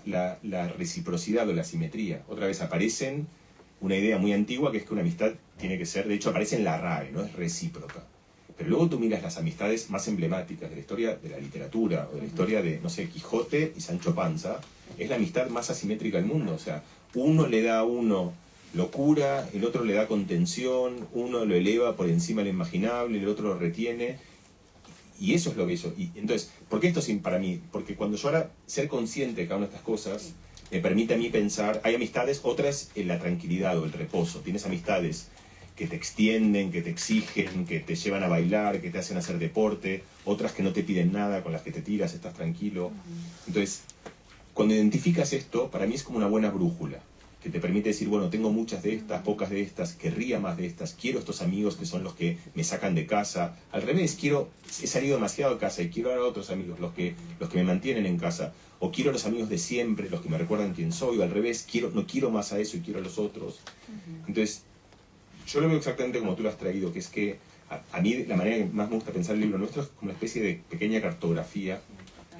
reciprocidad o la simetría. Otra vez aparecen una idea muy antigua, que es que una amistad tiene que ser, de hecho aparece en la RAE, no es recíproca. Pero luego tú miras las amistades más emblemáticas de la historia de la literatura, o de la historia de, no sé, Quijote y Sancho Panza, es la amistad más asimétrica del mundo. O sea, uno le da a uno locura, el otro le da contención, uno lo eleva por encima de lo imaginable, el otro lo retiene. Y eso es lo bello. Y entonces, ¿por qué esto es para mí? Porque cuando yo ahora ser consciente de cada una de estas cosas, me permite a mí pensar, hay amistades, otras en la tranquilidad o el reposo. Tienes amistades que te extienden, que te exigen, que te llevan a bailar, que te hacen hacer deporte, otras que no te piden nada, con las que te tiras, estás tranquilo. Entonces, cuando identificas esto, para mí es como una buena brújula, que te permite decir, bueno, tengo muchas de estas, pocas de estas, querría más de estas, quiero estos amigos que son los que me sacan de casa. Al revés, he salido demasiado de casa y quiero ahora otros amigos, los que me mantienen en casa. O quiero a los amigos de siempre, los que me recuerdan quién soy, o al revés, no quiero más a eso y quiero a los otros. Entonces, yo lo veo exactamente como tú lo has traído, que es que a mí la manera que más me gusta pensar el libro nuestro es como una especie de pequeña cartografía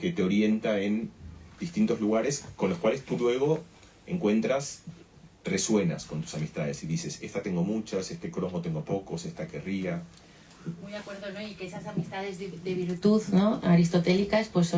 que te orienta en distintos lugares con los cuales tú luego resuenas con tus amistades y dices, esta tengo muchas, este cromo tengo pocos, esta querría. Muy de acuerdo, ¿no? Y que esas amistades de virtud, ¿no?, aristotélicas, pues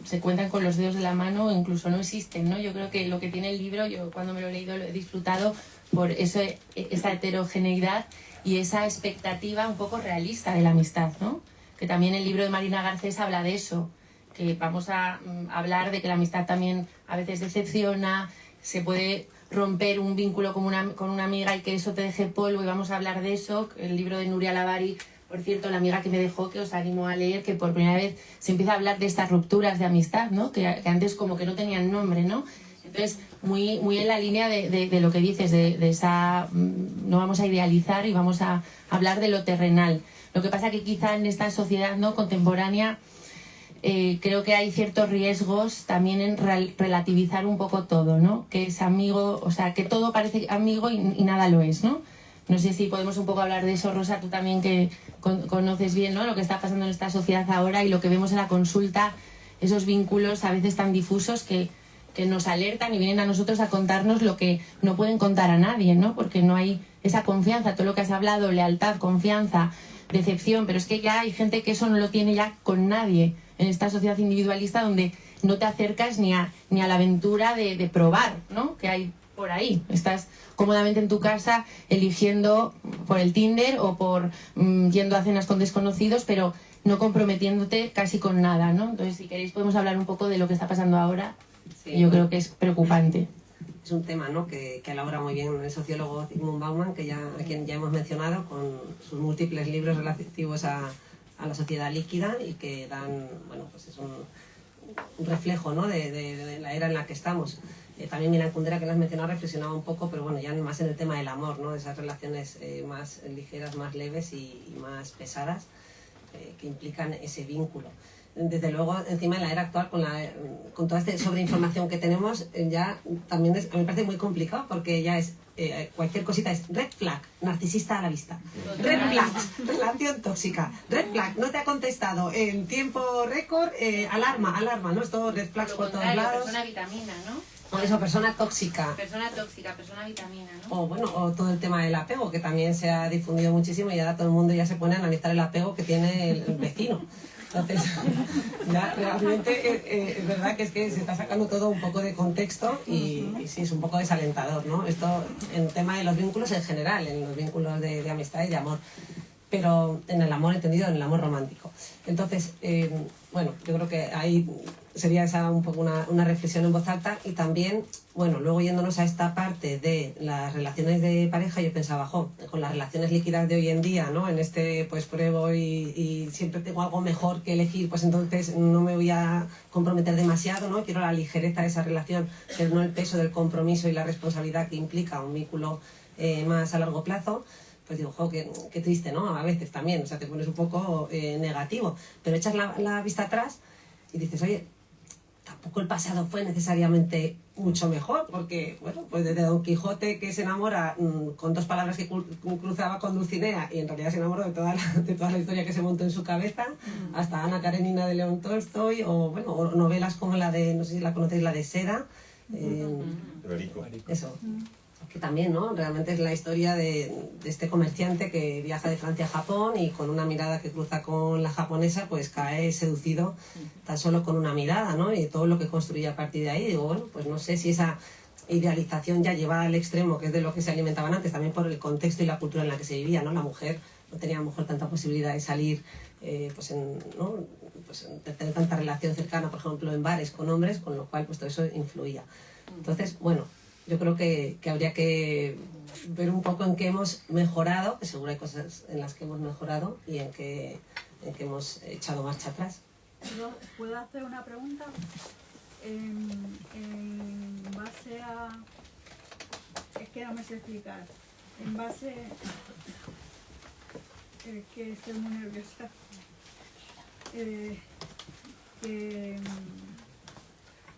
se cuentan con los dedos de la mano o incluso no existen, ¿no? Yo creo que lo que tiene el libro, yo cuando me lo he leído lo he disfrutado por esa heterogeneidad y esa expectativa un poco realista de la amistad, ¿no? Que también el libro de Marina Garcés habla de eso, que vamos a hablar de que la amistad también a veces decepciona, se puede romper un vínculo con una amiga y que eso te deje polvo, y vamos a hablar de eso. El libro de Nuria Lavari, por cierto, la amiga que me dejó, que os animo a leer, que por primera vez se empieza a hablar de estas rupturas de amistad, ¿no? Que antes como que no tenían nombre, ¿no? Entonces, muy en la línea de lo que dices, de esa... No vamos a idealizar y vamos a hablar de lo terrenal. Lo que pasa que quizá en esta sociedad, ¿no?, contemporánea, creo que hay ciertos riesgos también en relativizar un poco todo, ¿no? Que es amigo, o sea, que todo parece amigo y nada lo es, ¿no? No sé si podemos un poco hablar de eso, Rosa, tú también que conoces bien, ¿no?, lo que está pasando en esta sociedad ahora y lo que vemos en la consulta, esos vínculos a veces tan difusos que nos alertan y vienen a nosotros a contarnos lo que no pueden contar a nadie, ¿no? Porque no hay esa confianza, todo lo que has hablado, lealtad, confianza, decepción, pero es que ya hay gente que eso no lo tiene ya con nadie en esta sociedad individualista donde no te acercas ni a la aventura de probar, ¿no?, que hay por ahí. Estás cómodamente en tu casa eligiendo por el Tinder o por yendo a cenas con desconocidos, pero no comprometiéndote casi con nada, ¿no? Entonces, si queréis podemos hablar un poco de lo que está pasando ahora. Sí. Yo creo que es preocupante. Es un tema, ¿no?, que elabora muy bien el sociólogo Zygmunt Bauman, a quien ya hemos mencionado con sus múltiples libros relativos a la sociedad líquida y que dan, bueno, pues es un reflejo, ¿no?, de la era en la que estamos. También Milan Kundera, que lo has mencionado, reflexionaba un poco, pero bueno, ya más en el tema del amor, ¿no?, de esas relaciones más ligeras, más leves y más pesadas que implican ese vínculo. Desde luego, encima en la era actual, con toda esta sobreinformación que tenemos, ya también a mí me parece muy complicado, porque ya es cualquier cosita es red flag, narcisista a la vista. Red flag, relación tóxica. Red flag, no te ha contestado en tiempo récord, alarma, ¿no? Esto red flags por todos lados. Persona vitamina, ¿no? O eso, persona tóxica. Persona tóxica, persona vitamina, ¿no? O bueno, o todo el tema del apego, que también se ha difundido muchísimo y ahora todo el mundo ya se pone a analizar el apego que tiene el vecino. Entonces, ya realmente es verdad que se está sacando todo un poco de contexto y sí, es un poco desalentador, ¿no? Esto en tema de los vínculos en general, en los vínculos de amistad y de amor, pero en el amor entendido, en el amor romántico. Entonces, bueno, yo creo que ahí sería esa un poco una reflexión en voz alta y también, bueno, luego yéndonos a esta parte de las relaciones de pareja, yo pensaba, con las relaciones líquidas de hoy en día, ¿no? En pues pruebo y siempre tengo algo mejor que elegir, pues entonces no me voy a comprometer demasiado, ¿no? Quiero la ligereza de esa relación, pero no el peso del compromiso y la responsabilidad que implica un vínculo más a largo plazo. Pues digo, qué triste, ¿no? A veces también, o sea, te pones un poco negativo, pero echas la vista atrás y dices, oye, tampoco el pasado fue necesariamente mucho mejor, porque, bueno, pues desde Don Quijote, que se enamora con 2 palabras que cruzaba con Dulcinea y en realidad se enamoró de toda la historia que se montó en su cabeza, hasta Ana Karenina de León Tolstoy, o bueno, o novelas como la de, no sé si la conocéis, la de Seda. Federico. Eso. que también, ¿no? Realmente es la historia de este comerciante que viaja de Francia a Japón y con una mirada que cruza con la japonesa, pues cae seducido tan solo con una mirada, ¿no? Y todo lo que construye a partir de ahí. Digo, bueno, pues no sé si esa idealización ya lleva al extremo, que es de lo que se alimentaban antes, también por el contexto y la cultura en la que se vivía, ¿no? La mujer no tenía a lo mejor tanta posibilidad de salir, ¿no? De tener tanta relación cercana, por ejemplo, en bares con hombres, con lo cual pues todo eso influía. Entonces, bueno, yo creo que habría que ver un poco en qué hemos mejorado, que seguro hay cosas en las que hemos mejorado y en que hemos echado marcha atrás. ¿Puedo hacer una pregunta? En base a... Es que no me sé explicar. En base... que estoy muy nerviosa.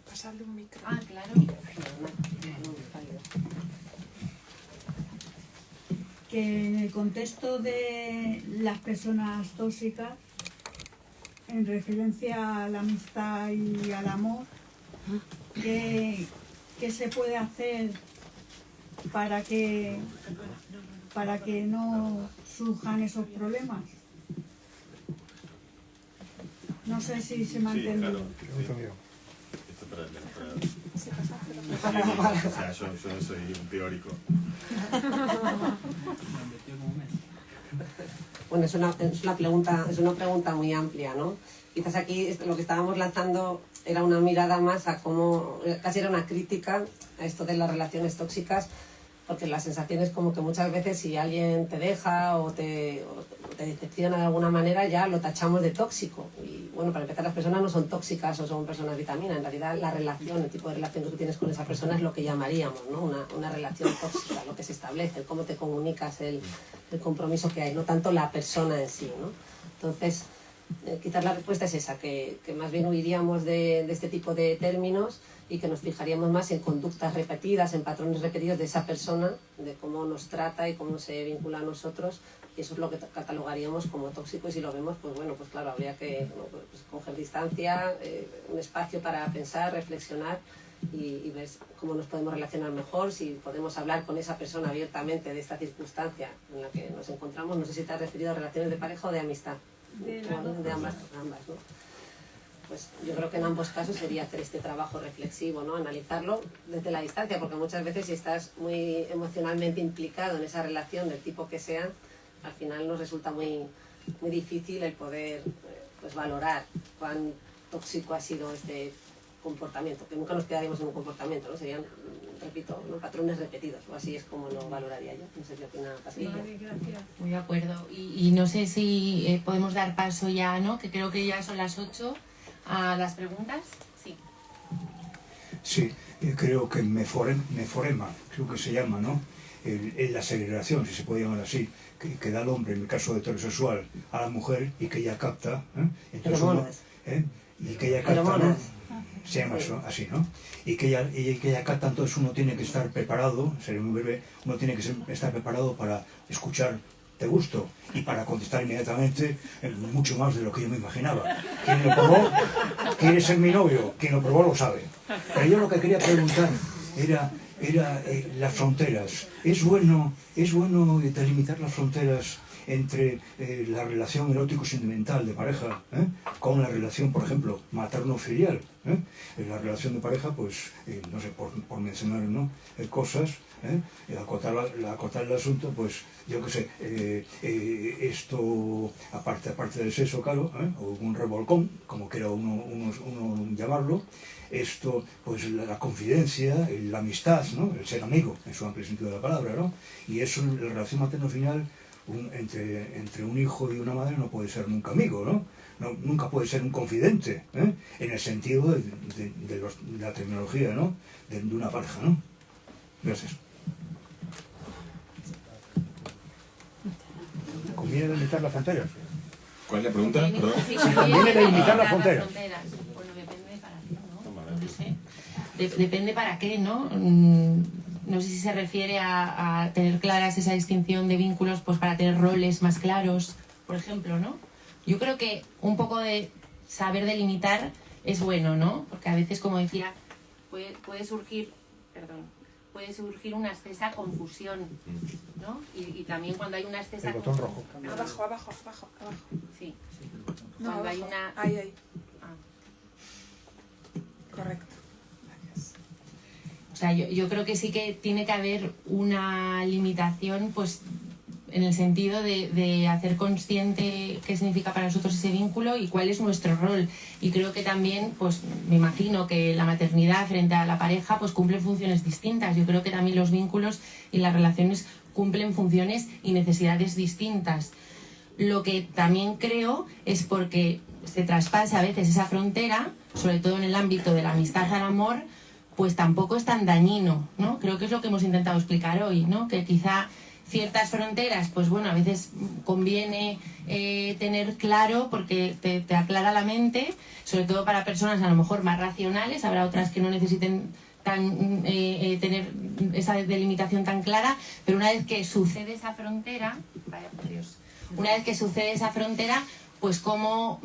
Pasarle un micro. Ah, claro. Que en el contexto de las personas tóxicas, en referencia a la amistad y al amor, ¿qué se puede hacer para que no surjan esos problemas? No sé si se me ha entendido. Claro. Esto para o sea, yo soy un teórico. Bueno, es una pregunta muy amplia, ¿no? Quizás aquí lo que estábamos lanzando era una mirada más a cómo, casi era una crítica a esto de las relaciones tóxicas, porque la sensación es como que muchas veces si alguien te deja o te decepciona de alguna manera, ya lo tachamos de tóxico. Y bueno, para empezar, las personas no son tóxicas o son personas vitamina. En realidad, la relación, el tipo de relación que tú tienes con esa persona es lo que llamaríamos, ¿no? Una relación tóxica, lo que se establece, el cómo te comunicas, el compromiso que hay, no tanto la persona en sí, ¿no? Entonces, quizás la respuesta es esa, que más bien huiríamos de este tipo de términos y que nos fijaríamos más en conductas repetidas, en patrones repetidos de esa persona, de cómo nos trata y cómo se vincula a nosotros, y eso es lo que catalogaríamos como tóxico. Y si lo vemos, pues bueno, pues claro, habría que pues coger distancia, un espacio para pensar, reflexionar y ver cómo nos podemos relacionar mejor, si podemos hablar con esa persona abiertamente de esta circunstancia en la que nos encontramos. No sé si te has referido a relaciones de pareja o de amistad. De ambas, ¿no? Pues yo creo que en ambos casos sería hacer este trabajo reflexivo, ¿no? Analizarlo desde la distancia, porque muchas veces si estás muy emocionalmente implicado en esa relación del tipo que sea, al final nos resulta muy difícil el poder pues valorar cuán tóxico ha sido este comportamiento, que nunca nos quedaríamos en un comportamiento, ¿no? Serían, repito, ¿no? Patrones repetidos, o así es como lo valoraría yo. No sé qué opina Patricia. Vale, gracias. Muy de acuerdo. Y no sé si podemos dar paso ya, ¿no? Que creo que ya son las 8, a las preguntas. Sí. Sí, creo que meforema, creo que se llma, ¿no? La segregación, si se puede llamar así, que da al hombre, en el caso heterosexual, a la mujer y que ella capta, entonces y que ella capta, ¿no? Se llama eso, así, ¿no? Y que ella capta, entonces uno tiene que estar preparado, sería muy breve, uno tiene que estar preparado para escuchar te gusto y para contestar inmediatamente mucho más de lo que yo me imaginaba. Quien lo probó quiere ser mi novio, quien lo probó lo sabe. Pero yo lo que quería preguntar era las fronteras. ¿Es bueno delimitar las fronteras entre la relación erótico-sentimental de pareja con la relación, por ejemplo, materno-filial? En la relación de pareja, pues, no sé, por mencionar, ¿no? Cosas, acotar el asunto, pues, yo qué sé, esto, aparte del sexo, claro, o un revolcón, como quiera uno llamarlo, esto, pues la confidencia, la amistad, ¿no? El ser amigo, en su amplio sentido de la palabra, ¿no? Y eso, la relación materno-filial, entre un hijo y una madre no puede ser nunca amigo, ¿no? Nunca puede ser un confidente, en el sentido de la tecnología, ¿no? De una pareja, ¿no? Gracias. ¿Conviene delimitar las fronteras? ¿Cuál es la pregunta? Perdón. ¿Conviene delimitar las fronteras? Bueno, depende para qué, ¿no? No sé. Depende para qué, ¿no? No sé si se refiere a tener claras esa distinción de vínculos, pues para tener roles más claros, por ejemplo, ¿no? Yo creo que un poco de saber delimitar es bueno, ¿no? Porque a veces, como decía, puede surgir puede surgir una excesa confusión, ¿no? Y también cuando hay una excesa el botón rojo. Abajo. Sí. No, Cuando hay abajo. una... Ahí. Ah. Correcto. O sea, yo creo que sí que tiene que haber una limitación, pues, en el sentido de hacer consciente qué significa para nosotros ese vínculo y cuál es nuestro rol. Y creo que también, pues, me imagino que la maternidad frente a la pareja, pues, cumple funciones distintas. Yo creo que también los vínculos y las relaciones cumplen funciones y necesidades distintas. Lo que también creo es porque se traspasa a veces esa frontera, sobre todo en el ámbito de la amistad al amor, pues tampoco es tan dañino, ¿no? Creo que es lo que hemos intentado explicar hoy, ¿no? Que quizá ciertas fronteras, pues bueno, a veces conviene tener claro porque te aclara la mente, sobre todo para personas a lo mejor más racionales, habrá otras que no necesiten tener esa delimitación tan clara, pero una vez que sucede esa frontera, vaya por Dios, una vez que sucede esa frontera, pues cómo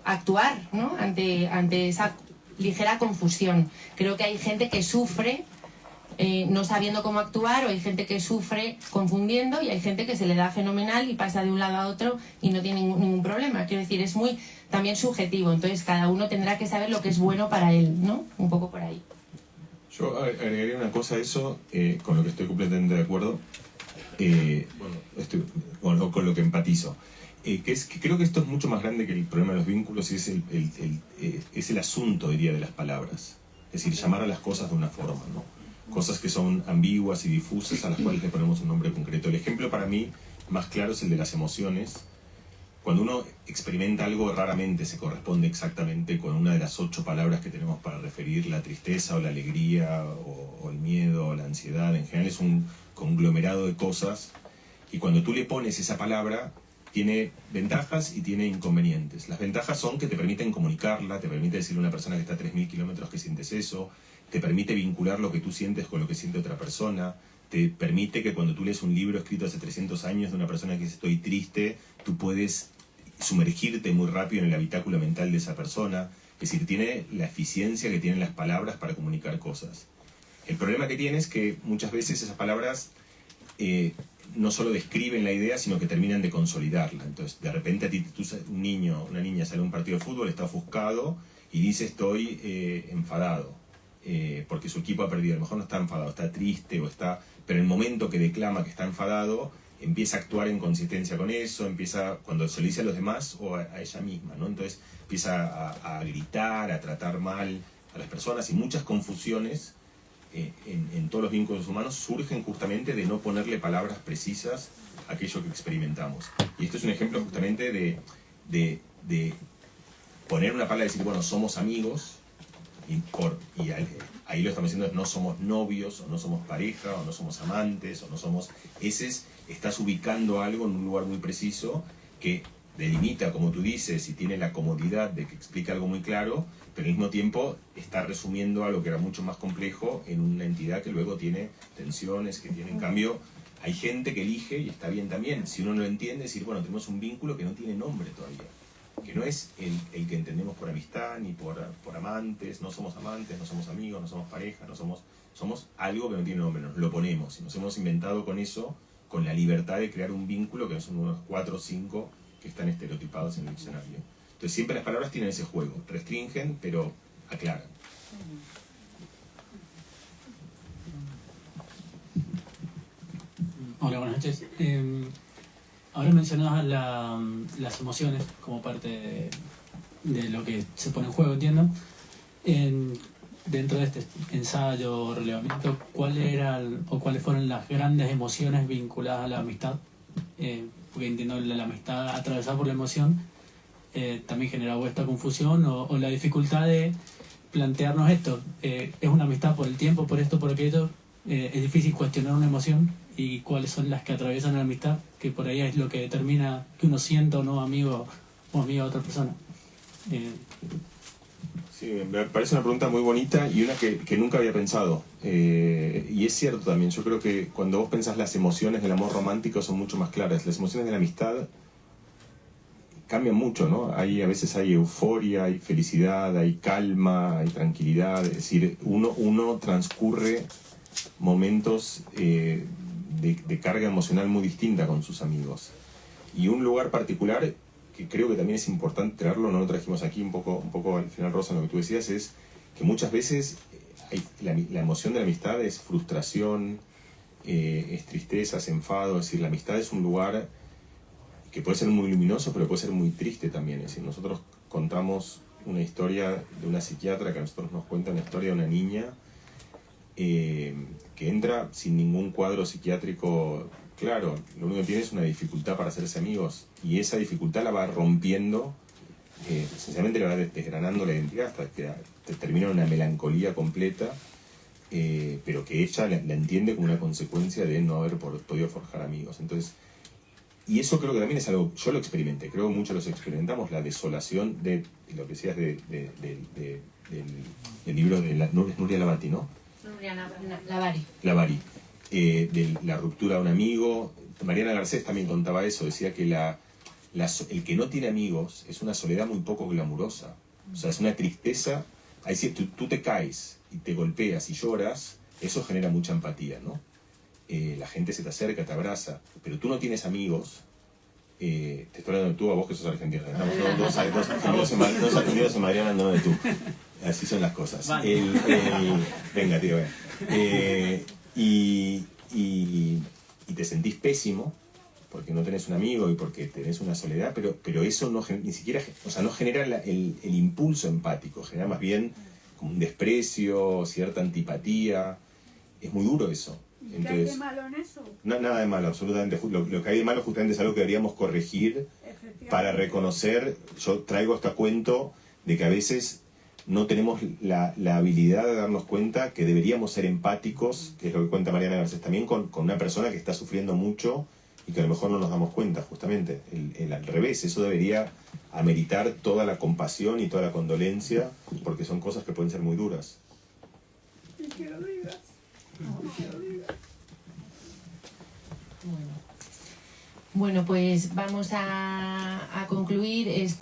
actuar, ¿no? ante esa ligera confusión. Creo que hay gente que sufre no sabiendo cómo actuar, o hay gente que sufre confundiendo y hay gente que se le da fenomenal y pasa de un lado a otro y no tiene ningún problema. Quiero decir, es muy también subjetivo, entonces cada uno tendrá que saber lo que es bueno para él, ¿no? Un poco por ahí. Yo agregaría una cosa a eso, con lo que estoy completamente de acuerdo, con lo que empatizo. Que creo que esto es mucho más grande que el problema de los vínculos y es el asunto, diría, de las palabras. Es decir, llamar a las cosas de una forma, ¿no? Cosas que son ambiguas y difusas a las cuales le ponemos un nombre concreto. El ejemplo para mí más claro es el de las emociones. Cuando uno experimenta algo, raramente se corresponde exactamente con una de las 8 palabras que tenemos para referir la tristeza o la alegría o el miedo o la ansiedad. En general es un conglomerado de cosas y cuando tú le pones esa palabra tiene ventajas y tiene inconvenientes. Las ventajas son que te permiten comunicarla, te permite decirle a una persona que está a 3.000 kilómetros que sientes eso, te permite vincular lo que tú sientes con lo que siente otra persona, te permite que cuando tú lees un libro escrito hace 300 años de una persona que dice estoy triste, tú puedes sumergirte muy rápido en el habitáculo mental de esa persona. Es decir, tiene la eficiencia que tienen las palabras para comunicar cosas. El problema que tiene es que muchas veces esas palabras no solo describen la idea, sino que terminan de consolidarla. Entonces, de repente a ti, un niño, una niña sale a un partido de fútbol, está ofuscado y dice estoy enfadado. Porque su equipo ha perdido. A lo mejor no está enfadado, está triste pero en el momento que declama que está enfadado, empieza a actuar en consistencia con eso, empieza cuando se lo dice a los demás o a ella misma, ¿no? Entonces empieza a gritar, a tratar mal a las personas y muchas confusiones en todos los vínculos humanos surgen justamente de no ponerle palabras precisas a aquello que experimentamos. Y esto es un ejemplo justamente de poner una palabra y decir, bueno, somos amigos. Y ahí lo estamos diciendo, no somos novios, o no somos pareja, o no somos amantes, o no somos... Estás ubicando algo en un lugar muy preciso que delimita, como tú dices, y tiene la comodidad de que explica algo muy claro, pero al mismo tiempo está resumiendo algo que era mucho más complejo en una entidad que luego tiene tensiones, que tiene... En cambio, hay gente que elige, y está bien también, si uno no lo entiende, decir, bueno, tenemos un vínculo que no tiene nombre todavía. Que no es el que entendemos por amistad ni por amantes, no somos amigos, no somos pareja, somos algo que no tiene nombre, nos lo ponemos y nos hemos inventado con eso, con la libertad de crear un vínculo que no son unos 4 o 5 que están estereotipados en el diccionario. Entonces siempre las palabras tienen ese juego, restringen pero aclaran. Hola, buenas noches. Ahora mencionabas las emociones como parte de lo que se pone en juego, entiendo. Dentro de este ensayo o relevamiento, ¿cuáles fueron las grandes emociones vinculadas a la amistad? Porque entiendo la amistad atravesada por la emoción también generaba esta confusión o la dificultad de plantearnos esto. ¿Es una amistad por el tiempo, por esto, por aquello? ¿Es difícil cuestionar una emoción? ¿Y cuáles son las que atraviesan la amistad? Que por ahí es lo que determina que uno sienta o no amigo o amiga a otra persona. Sí, me parece una pregunta muy bonita y una que nunca había pensado. Y es cierto también, yo creo que cuando vos pensás las emociones del amor romántico son mucho más claras. Las emociones de la amistad cambian mucho, ¿no? A veces hay euforia, hay felicidad, hay calma, hay tranquilidad. Es decir, uno transcurre momentos de carga emocional muy distinta con sus amigos. Y un lugar particular que creo que también es importante traerlo, no lo trajimos aquí, un poco al final, Rosa, lo que tú decías, es que muchas veces la emoción de la amistad es frustración, es tristeza, es enfado. Es decir, la amistad es un lugar que puede ser muy luminoso, pero puede ser muy triste también. Es decir, nosotros contamos una historia de una psiquiatra que a nosotros nos cuenta una historia de una niña que entra sin ningún cuadro psiquiátrico claro. Lo único que tiene es una dificultad para hacerse amigos, y esa dificultad la va rompiendo, esencialmente la va desgranando la identidad hasta que termina en una melancolía completa, pero que ella la entiende como una consecuencia de no haber podido forjar amigos. Entonces, y eso creo que también es algo, yo lo experimenté, creo que muchos los experimentamos, la desolación de lo que decías del libro de Nuria Labati, ¿no? Nuria Lavari. Lavari, de la ruptura de un amigo. Mariana Garcés también contaba eso, decía que el que no tiene amigos es una soledad muy poco glamurosa, o sea, es una tristeza. Ahí sí, tú te caes y te golpeas y lloras, eso genera mucha empatía, ¿no? La gente se te acerca, te abraza, pero tú no tienes amigos. Te estoy hablando de tú, a vos que sos argentina. Estamos dos argentinos en Mariana, no de tú. Así son las cosas. Vale. Venga, tío, ven. Y te sentís pésimo porque no tenés un amigo y porque tenés una soledad, pero eso no, ni siquiera, o sea, no genera el impulso empático, genera más bien como un desprecio, cierta antipatía. Es muy duro eso. ¿Qué hay de malo en eso? Nada de malo, absolutamente. Lo que hay de malo justamente es algo que deberíamos corregir para reconocer. Yo traigo hasta cuento de que a veces no tenemos la habilidad de darnos cuenta que deberíamos ser empáticos, que es lo que cuenta Mariana Garcés también, con una persona que está sufriendo mucho y que a lo mejor no nos damos cuenta, justamente. Al revés, eso debería ameritar toda la compasión y toda la condolencia, porque son cosas que pueden ser muy duras. Y que lo digas. Bueno, pues vamos a concluir este